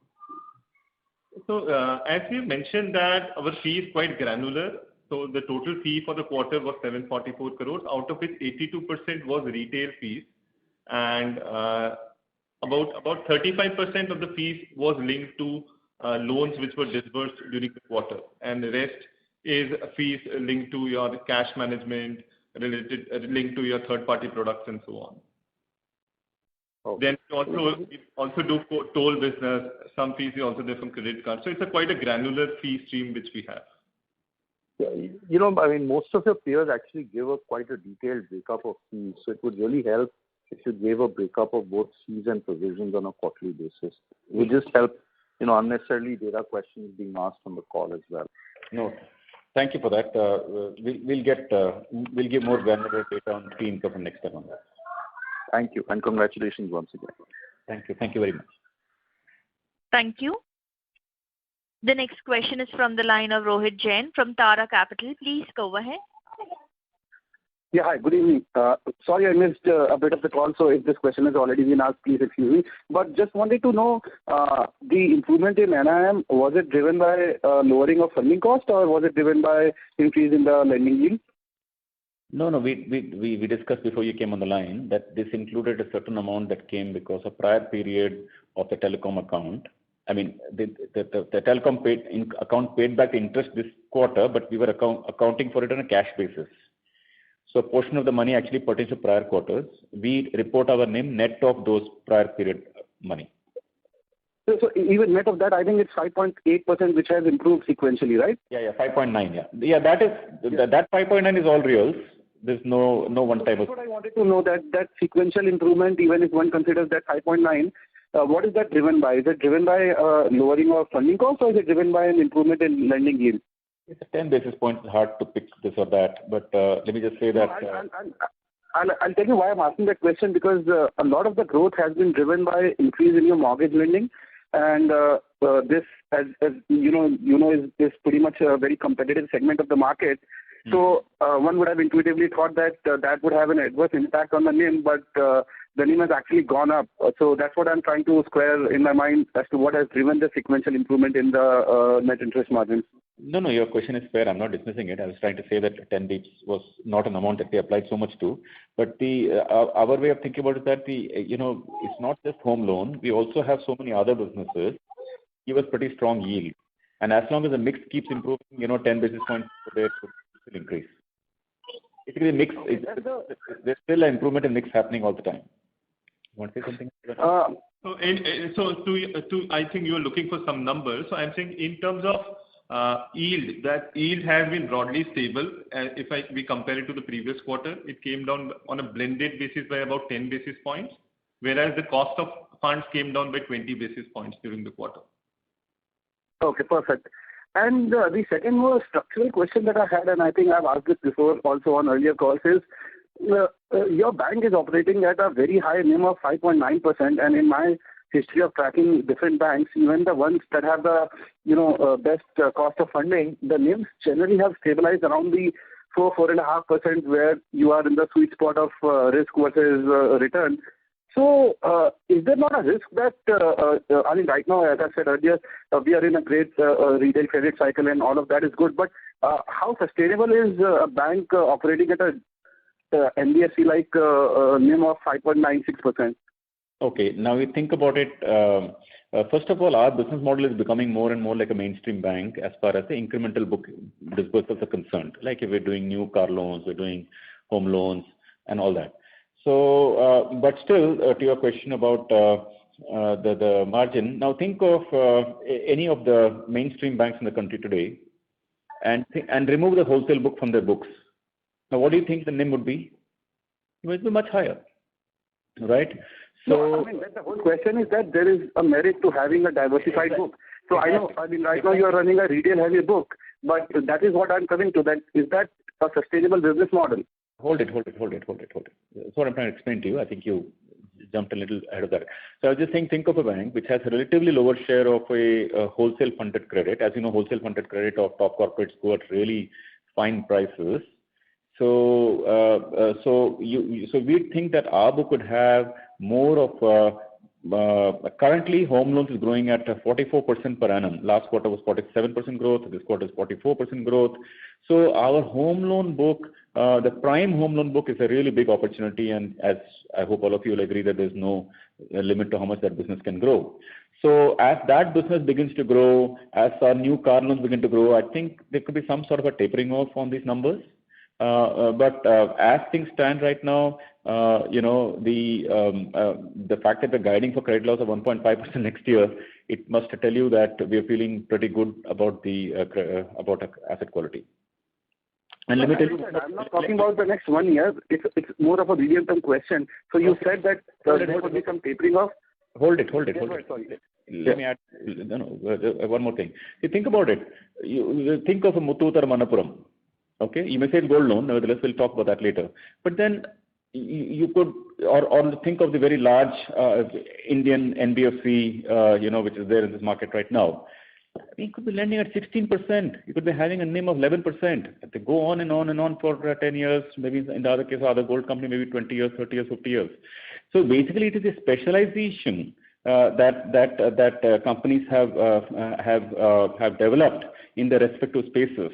So as we mentioned that our fee is quite granular. So the total fee for the quarter was 744 crores, out of which 82% was retail fees, and about 35% of the fees was linked to loans which were disbursed during the quarter, and the rest is fees linked to your cash management, linked to your third-party products and so on. Okay. Then we also do toll business. Some fees we also do from credit cards. So it's quite a granular fee stream which we have. Yeah, most of your peers actually give quite a detailed breakup of fees. So it would really help if you gave a breakup of both fees and provisions on a quarterly basis. It would just help, unnecessarily data questions being asked on the call as well. No, thank you for that. We'll give more granular data on fee income from next time on that. Thank you, and congratulations once again. Thank you. Thank you very much. Thank you. The next question is from the line of Rohit Jain from Tara Capital. Please go ahead. Yeah, hi, good evening. Sorry I missed a bit of the call, so if this question has already been asked, please excuse me. But just wanted to know, the improvement in NIM, was it driven by lowering of funding cost, or was it driven by increase in the lending yield? No, we discussed before you came on the line that this included a certain amount that came because of prior period of the telecom account. I mean, the telecom account paid back the interest this quarter, but we were accounting for it on a cash basis. So a portion of the money actually pertains to prior quarters. We report our NIM net of those prior period money. So even net of that, I think it's 5.8%, which has improved sequentially, right? Yeah, 5.9. Yeah, that 5.9 is all reals. There's no one-time. That's what I wanted to know, that sequential improvement, even if one considers that 5.9, what is that driven by? Is it driven by lowering of funding costs, or is it driven by an improvement in lending yield? It's a 10 basis points. It's hard to pick this or that, but let me just say that. I'll tell you why I'm asking that question, because a lot of the growth has been driven by increase in your mortgage lending, and this, as you know, is pretty much a very competitive segment of the market. So one would have intuitively thought that that would have an adverse impact on the NIM, but the NIM has actually gone up. So that's what I'm trying to square in my mind as to what has driven the sequential improvement in the net interest margins. No, your question is fair. I'm not dismissing it. I was trying to say that 10 basis was not an amount that they applied so much to. But our way of thinking about it is that it's not just home loan. We also have so many other businesses give us pretty strong yield. And as long as the mix keeps improving, 10 basis points per day could still increase. It will be mix. There's still an improvement in mix happening all the time. You want to say something? So I think you are looking for some numbers. So I'm saying in terms of yield, that yield has been broadly stable. If we compare it to the previous quarter, it came down on a blended basis by about 10 basis points, whereas the cost of funds came down by 20 basis points during the quarter. Okay, perfect. And the second more structural question that I had, and I think I've asked this before also on earlier calls, is your bank is operating at a very high NIM of 5.9%, and in my history of tracking different banks, even the ones that have the best cost of funding, the NIMs generally have stabilized around the 4.5%, where you are in the sweet spot of risk versus return. So is there not a risk that, right now, as I said earlier, we are in a great retail credit cycle and all of that is good, but how sustainable is a bank operating at a NBFC-like NIM of 5.96%? Okay, now we think about it. First of all, our business model is becoming more and more like a mainstream bank as far as the incremental book disbursals are concerned. Like if we're doing new car loans, we're doing home loans and all that. So, but still, to your question about the margin, now think of any of the mainstream banks in the country today and remove the wholesale book from their books. Now, what do you think the NIM would be? It would be much higher, right? So, the whole question is that there is a merit to having a diversified book. So I know, right now you are running a retail-heavy book, but that is what I'm coming to. That is that a sustainable business model? Hold it. That's what I'm trying to explain to you. I think you jumped a little ahead of that. So I was just saying, think of a bank which has a relatively lower share of a wholesale funded credit. As you know, wholesale funded credit of top corporates go at really fine prices. So so we think that our book would have more of currently home loans is growing at 44% per annum. Last quarter was 47% growth. This quarter is 44% growth. So our home loan book, the prime home loan book, is a really big opportunity, and as I hope all of you will agree that there's no limit to how much that business can grow. So as that business begins to grow, as our new car loans begin to grow, I think there could be some sort of a tapering off on these numbers. But as things stand right now, the fact that we're guiding for credit loss of 1.5% next year, it must tell you that we're feeling pretty good about the about asset quality. And let me tell you, I'm not talking about the next 1 year. It's more of a medium-term question. So you said that there would be some tapering off. Hold it. Let me add one more thing. You think about it. You think of a Muthoot or Manappuram. Okay, you may say gold loan. Nevertheless, we'll talk about that later. But then you could, or think of the very large Indian NBFC, which is there in this market right now. You could be lending at 16%. You could be having a NIM of 11%. They go on and on for 10 years. Maybe in the other case, other gold company, maybe 20 years, 30 years, 50 years. So basically, it is a specialization that companies have developed in their respective spaces.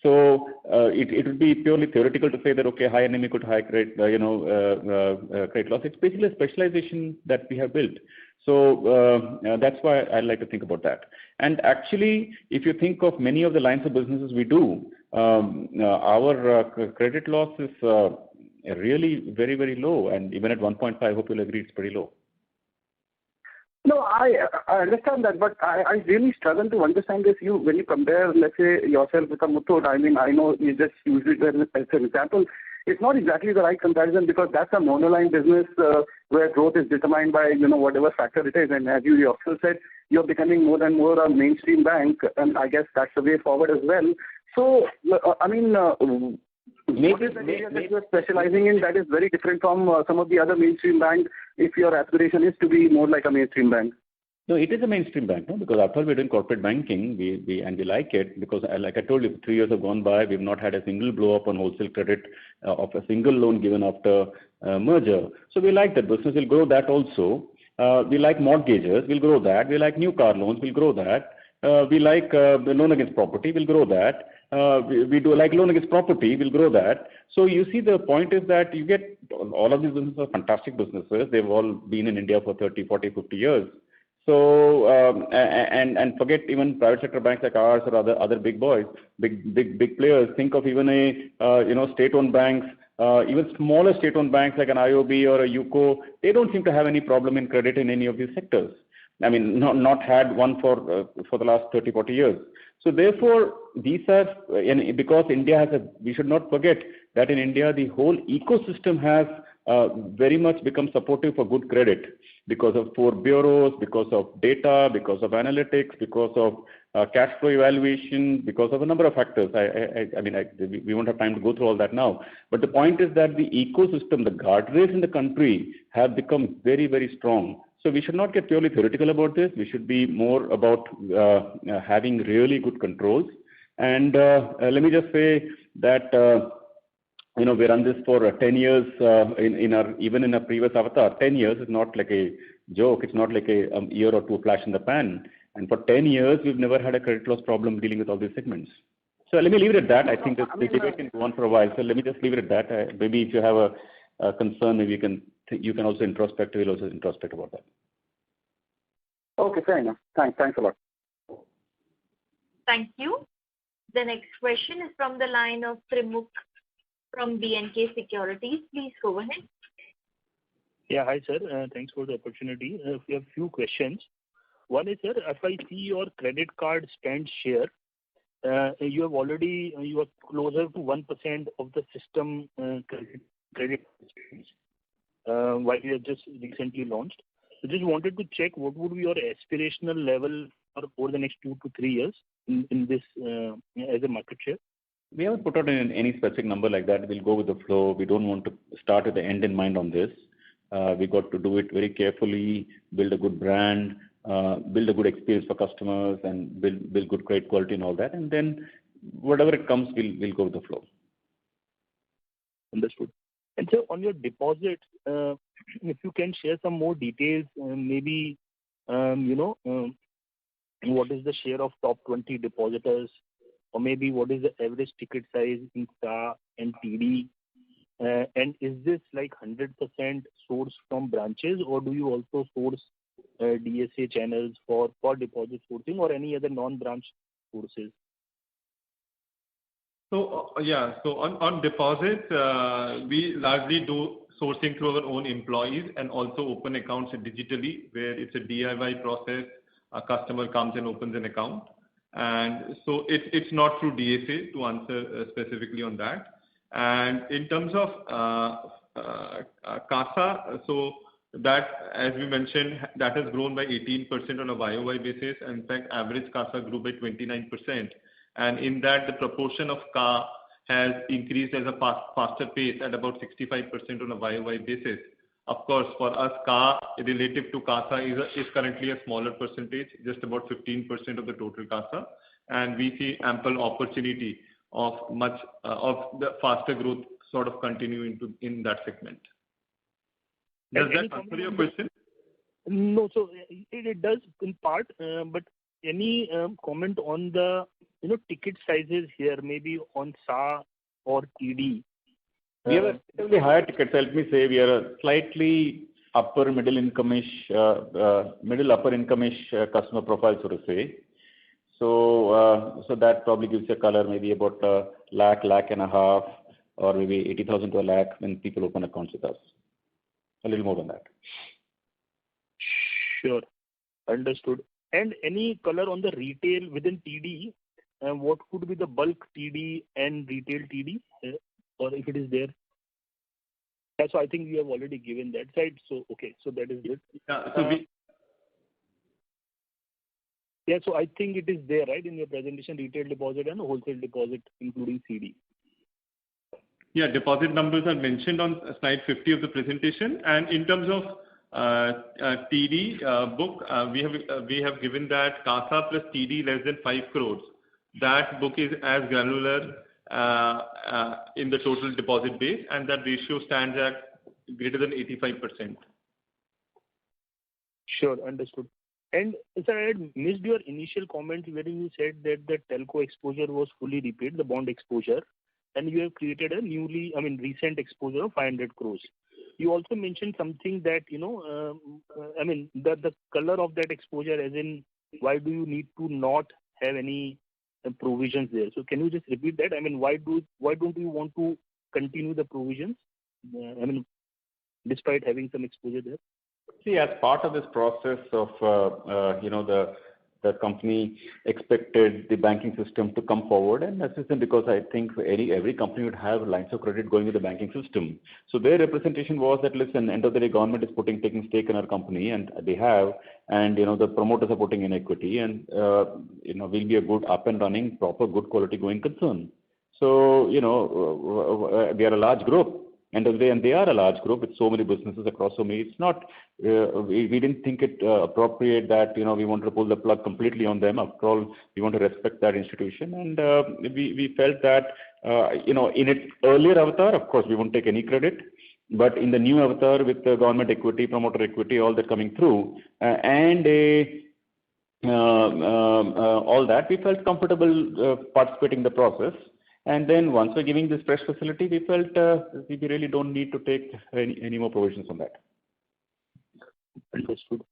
So it would be purely theoretical to say that, okay, high NIM equal to high credit, credit loss. It's basically a specialization that we have built. So that's why I like to think about that. And actually, if you think of many of the lines of businesses we do, our credit loss is really very, very low. And even at 1.5, I hope you'll agree it's pretty low. No, I understand that, but I really struggle to understand this. When you compare, let's say, yourself with a Muthoot, I know you just use it as an example. It's not exactly the right comparison because that's a monoline business where growth is determined by, whatever factor it is. And as you yourself said, you're becoming more and more a mainstream bank, and I guess that's the way forward as well. So, I mean, what is the area that you are specializing in that is very different from some of the other mainstream banks if your aspiration is to be more like a mainstream bank? No, it is a mainstream bank, no? Because after we're doing corporate banking, we like it because, like I told you, 3 years have gone by, we've not had a single blow up on wholesale credit of a single loan given after merger. So we like that business. We'll grow that also. We like mortgages. We'll grow that. We like new car loans. We'll grow that. We like the loan against property. We'll grow that. We do like loan against property. We'll grow that. So you see, the point is that you get all of these businesses are fantastic businesses. They've all been in India for 30, 40, 50 years. So, and forget even private sector banks like ours or other big boys, big players. Think of even state-owned banks, even smaller state-owned banks like an IOB or a UCO. They don't seem to have any problem in credit in any of these sectors. I mean, not had one for the last 30, 40 years. So therefore, these are, because India has we should not forget that in India, the whole ecosystem has very much become supportive for good credit because of 4 bureaus, because of data, because of analytics, because of cash flow evaluation, because of a number of factors. We won't have time to go through all that now. But the point is that the ecosystem, the guardrails in the country have become very, very strong. So we should not get purely theoretical about this. We should be more about having really good controls. And let me just say that we run this for 10 years even in our previous avatar. 10 years is not like a joke. It's not like a year or two flash in the pan. And for 10 years, we've never had a credit loss problem dealing with all these segments. So let me leave it at that. I think this debate can go on for a while. So let me just leave it at that. Maybe if you have a concern, maybe you can also introspect. We'll also introspect about that. Okay, fair enough. Thanks a lot. Thank you. The next question is from the line of Trimukh from B&K Securities. Please go ahead. Yeah, hi sir. Thanks for the opportunity. We have few questions. One is, sir, if I see your credit card spend share, you are closer to 1% of the system credit spends, while you have just recently launched. So just wanted to check what would be your aspirational level over the next 2 to 3 years in this as a market share? We haven't put out any specific number like that. We'll go with the flow. We don't want to start with the end in mind on this. We got to do it very carefully, build a good brand, build a good experience for customers, and build good credit quality and all that. And then whatever it comes, we'll go with the flow. Understood. And so on your deposits, if you can share some more details, maybe, what is the share of top 20 depositors, or maybe what is the average ticket size in SA and TD? And is this like 100% sourced from branches, or do you also source DSA channels for deposit sourcing or any other non-branch sources? So on deposits, we largely do sourcing through our own employees and also open accounts digitally, where it's a DIY process. A customer comes and opens an account, and so it's not through DSA, to answer specifically on that. And in terms of CASA, so that, as we mentioned, that has grown by 18% on a YOY basis. In fact, average CASA grew by 29%. And in that, the proportion of CA has increased at a faster pace at about 65% on a YOY basis. Of course, for us, CA relative to CASA is currently a smaller percentage, just about 15% of the total CASA. And we see ample opportunity of the faster growth sort of continuing in that segment. Does that answer your question? No, so it does in part, but any comment on the ticket sizes here, maybe on SA or TD? We have a relatively higher ticket. Let me say we are a slightly middle upper income-ish customer profile, so to say. So that probably gives you a color, maybe about a lakh and a half, or maybe 80,000 to a lakh when people open accounts with us. A little more than that. Sure, understood. And any color on the retail within TD? What could be the bulk TD and retail TD, or if it is there? So I think we have already given that side. So okay, so that is good. Yeah, so Yeah, so I think it is there, right, in your presentation, retail deposit and wholesale deposit, including CD. Yeah, deposit numbers are mentioned on slide 50 of the presentation. And in terms of TD book, we have given that CASA plus TD less than 5 crores. That book is as granular in the total deposit base, and that ratio stands at greater than 85%. Sure, understood. And sir, I had missed your initial comment where you said that the telco exposure was fully repaid, the bond exposure, and you have created a recent exposure of 500 crores. You also mentioned something that, the color of that exposure, as in, why do you need to not have any provisions there? So can you just repeat that? I mean, why don't you want to continue the provisions? Despite having some exposure there. See, as part of this process of the company expected the banking system to come forward, and that's just because I think every company would have lines of credit going with the banking system. So their representation was that, listen, end of the day, government is taking stake in our company, and they have, and the promoters are putting in equity, and we'll be a good up and running, proper, good quality going concern. So we are a large group. End of the day, and they are a large group with so many businesses across so many. It's not, we didn't think it appropriate that, we wanted to pull the plug completely on them. After all, we want to respect that institution. And we felt that, in its earlier avatar, of course, we won't take any credit. But in the new avatar with the government equity, promoter equity, all that coming through, all that, we felt comfortable participating in the process. And then once we're giving this fresh facility, we felt we really don't need to take any more provisions on that. Understood.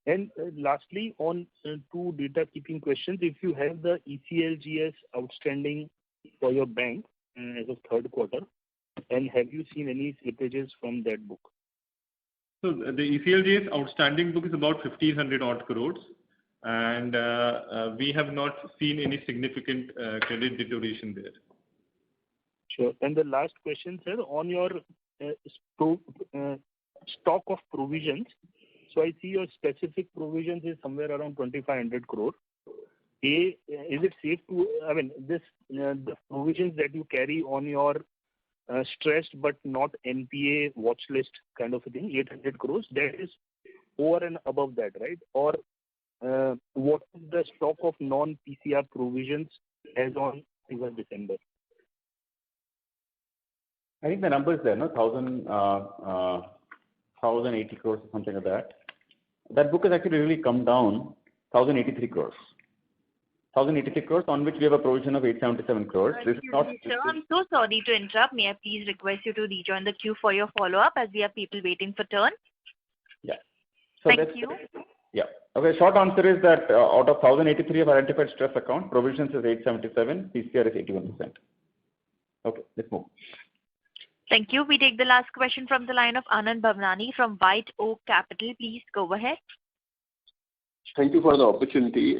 And lastly, on two data keeping questions, if you have the ECLGS outstanding for your bank as of third quarter, and have you seen any slippages from that book? So the ECLGS outstanding book is about 1,500 odd crores. And we have not seen any significant credit deterioration there. Sure. And the last question, sir, on your stock of provisions. So I see your specific provisions is somewhere around 2,500 crore. Is it safe to, the provisions that you carry on your stressed but not NPA watch list kind of a thing, 800 crores, that is over and above that, right? Or what is the stock of non-PCR provisions as on December? I think the number is there, no? 1,080 crores or something like that. That book has actually really come down, 1,083 crores. 1,083 crores, on which we have a provision of 877 crores. This is not. Sir, I'm so sorry to interrupt. May I please request you to rejoin the queue for your follow-up, as we have people waiting for turn? Yeah. So Thank you. Yeah. Okay, short answer is that out of 1,083 of identified stress account, provisions is 877, PCR is 81%. Okay, let's move. Thank you. We take the last question from the line of Anand Bhavnani from White Oak Capital. Please go ahead. Thank you for the opportunity.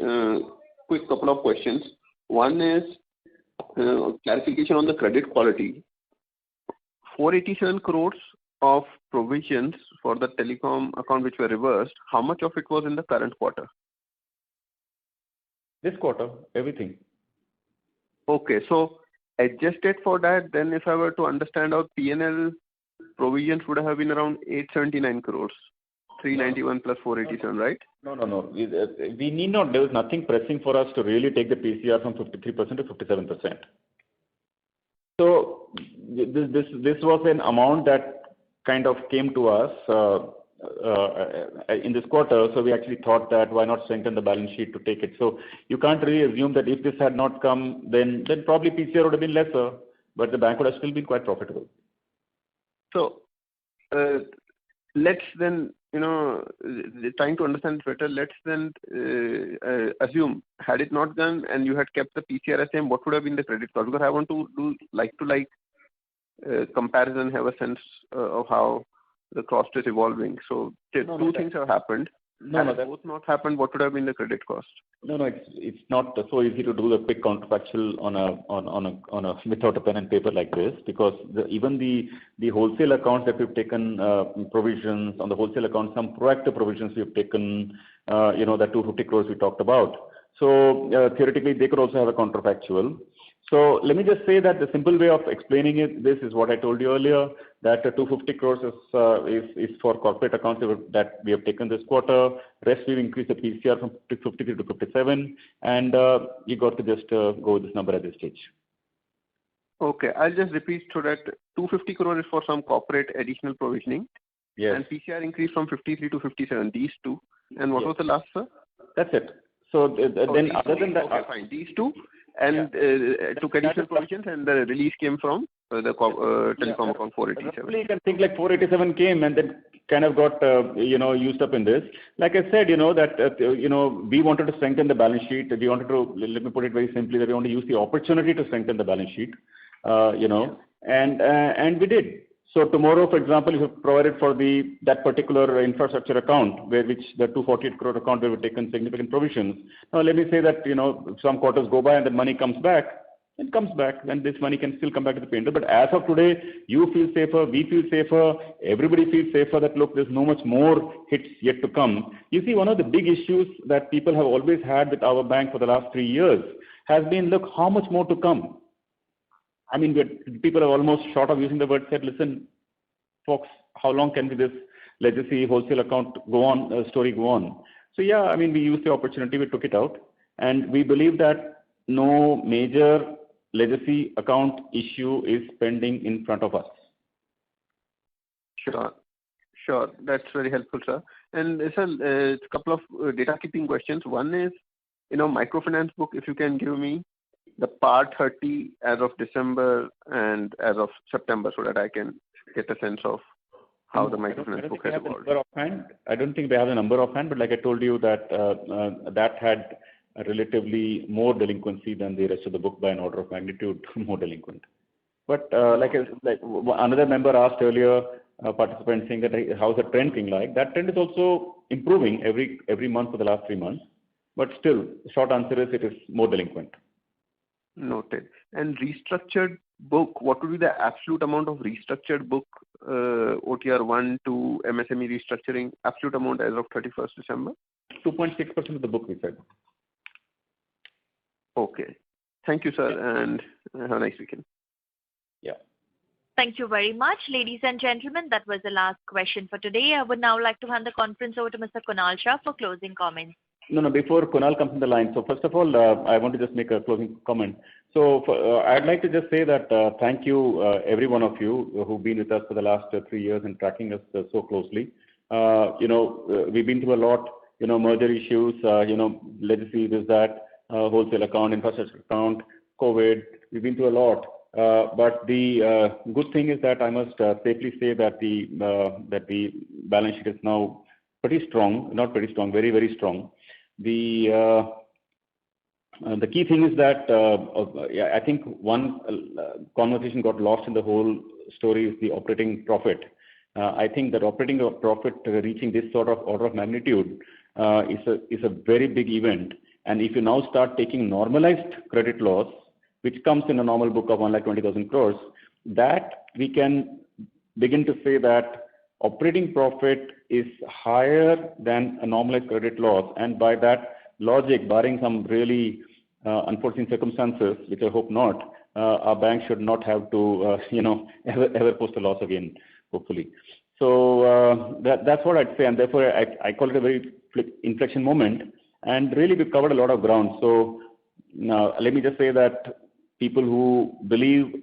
Quick couple of questions. One is clarification on the credit quality. 487 crores of provisions for the telecom account which were reversed, how much of it was in the current quarter? This quarter, everything. Okay, so adjusted for that, then if I were to understand our P&L provisions would have been around 879 crores, 391 plus 487, right? No. We need not, there was nothing pressing for us to really take the PCR from 53% to 57%. So this was an amount that kind of came to us in this quarter, so we actually thought that why not strengthen the balance sheet to take it. So you can't really assume that if this had not come, then probably PCR would have been lesser, but the bank would have still been quite profitable. So let's then, trying to understand it better, let's then assume, had it not done and you had kept the PCR as same, what would have been the credit cost? Because I want to do like comparison, have a sense of how the cost is evolving. So two things have happened. Had both not happened, what would have been the credit cost? No, it's not so easy to do the quick counterfactual on a without a pen and paper like this, because even the wholesale accounts that we've taken provisions on the wholesale accounts, some proactive provisions we've taken, that 250 crores we talked about. So theoretically, they could also have a counterfactual. So let me just say that the simple way of explaining this is what I told you earlier, that 250 crores is for corporate accounts that we have taken this quarter. Rest we've increased the PCR from 53 to 57, and you got to just go with this number at this stage. Okay, I'll just repeat so that 250 crore is for some corporate additional provisioning. Yes. And PCR increased from 53 to 57, these two. And what was the last, sir? That's it. So then other than that... Okay, fine. These two. And took additional provisions, and the release came from the telecom account 487. You can think like 487 came and then kind of got used up in this. Like I said, we wanted to strengthen the balance sheet. We wanted to, let me put it very simply, that we want to use the opportunity to strengthen the balance sheet. And we did. So tomorrow, for example, if you provided for that particular infrastructure account, which the 248 crore account where we've taken significant provisions. Now let me say that some quarters go by and the money comes back. It comes back, and this money can still come back to the painter. But as of today, you feel safer, we feel safer, everybody feels safer that look, there's no much more hits yet to come. You see, one of the big issues that people have always had with our bank for the last 3 years has been, look, how much more to come? I mean, people have almost short of using the word said, listen, folks, how long can this legacy wholesale account story go on? So yeah, I mean, we used the opportunity, we took it out, and we believe that no major legacy account issue is pending in front of us. Sure. That's very helpful, sir. And sir, a couple of data keeping questions. One is, microfinance book, if you can give me the Part 30 as of December and as of September, so that I can get a sense of how the microfinance book has evolved. I don't think they have the number offhand, but like I told you that that had a relatively more delinquency than the rest of the book by an order of magnitude more delinquent. But like another member asked earlier, participant saying that how's the trend thing like? That trend is also improving every month for the last 3 months. But still, the short answer is it is more delinquent. Noted. And restructured book, what would be the absolute amount of restructured book, OTR 1 to MSME restructuring, absolute amount as of 31st December? 2.6% of the book, we said. Okay. Thank you, sir, and have a nice weekend. Yeah. Thank you very much. Ladies and gentlemen, that was the last question for today. I would now like to hand the conference over to Mr. Kunal Shah for closing comments. No, before Kunal comes in the line. So first of all, I want to just make a closing comment. So I'd like to just say that thank you, every one of you who've been with us for the last 3 years and tracking us so closely. We've been through a lot, merger issues, legacy, this, that, wholesale account, infrastructure account, COVID. We've been through a lot. But the good thing is that I must safely say that the balance sheet is now pretty strong, not pretty strong, very, very strong. The key thing is that I think one conversation got lost in the whole story is the operating profit. I think that operating profit reaching this sort of order of magnitude is a very big event. And if you now start taking normalized credit loss, which comes in a normal book of 1,20,000 crores, that we can begin to say that operating profit is higher than a normalized credit loss. And by that logic, barring some really unforeseen circumstances, which I hope not, our bank should not have to, ever post a loss again, hopefully. So that's what I'd say. And therefore, I call it a very inflection moment. And really, we've covered a lot of ground. So now let me just say that people who believe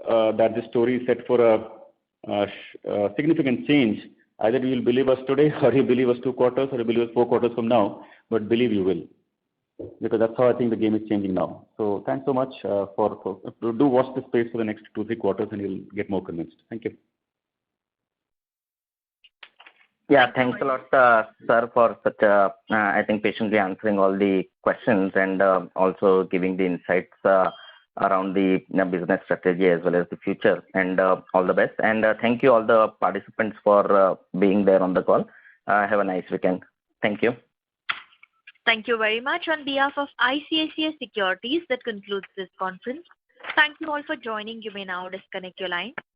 that this story is set for a significant change, either you will believe us today, or you believe us 2 quarters, or you believe us 4 quarters from now, but believe you will. Because that's how I think the game is changing now. So thanks so much do watch this space for the next 2-3 quarters and you'll get more convinced. Thank you. Yeah, thanks a lot, sir, for such I think patiently answering all the questions and also giving the insights around the business strategy as well as the future, and all the best. And thank you all the participants for being there on the call. Have a nice weekend. Thank you. Thank you. Thank you very much. On behalf of ICICI Securities, that concludes this conference. Thank you all for joining. You may now disconnect your line.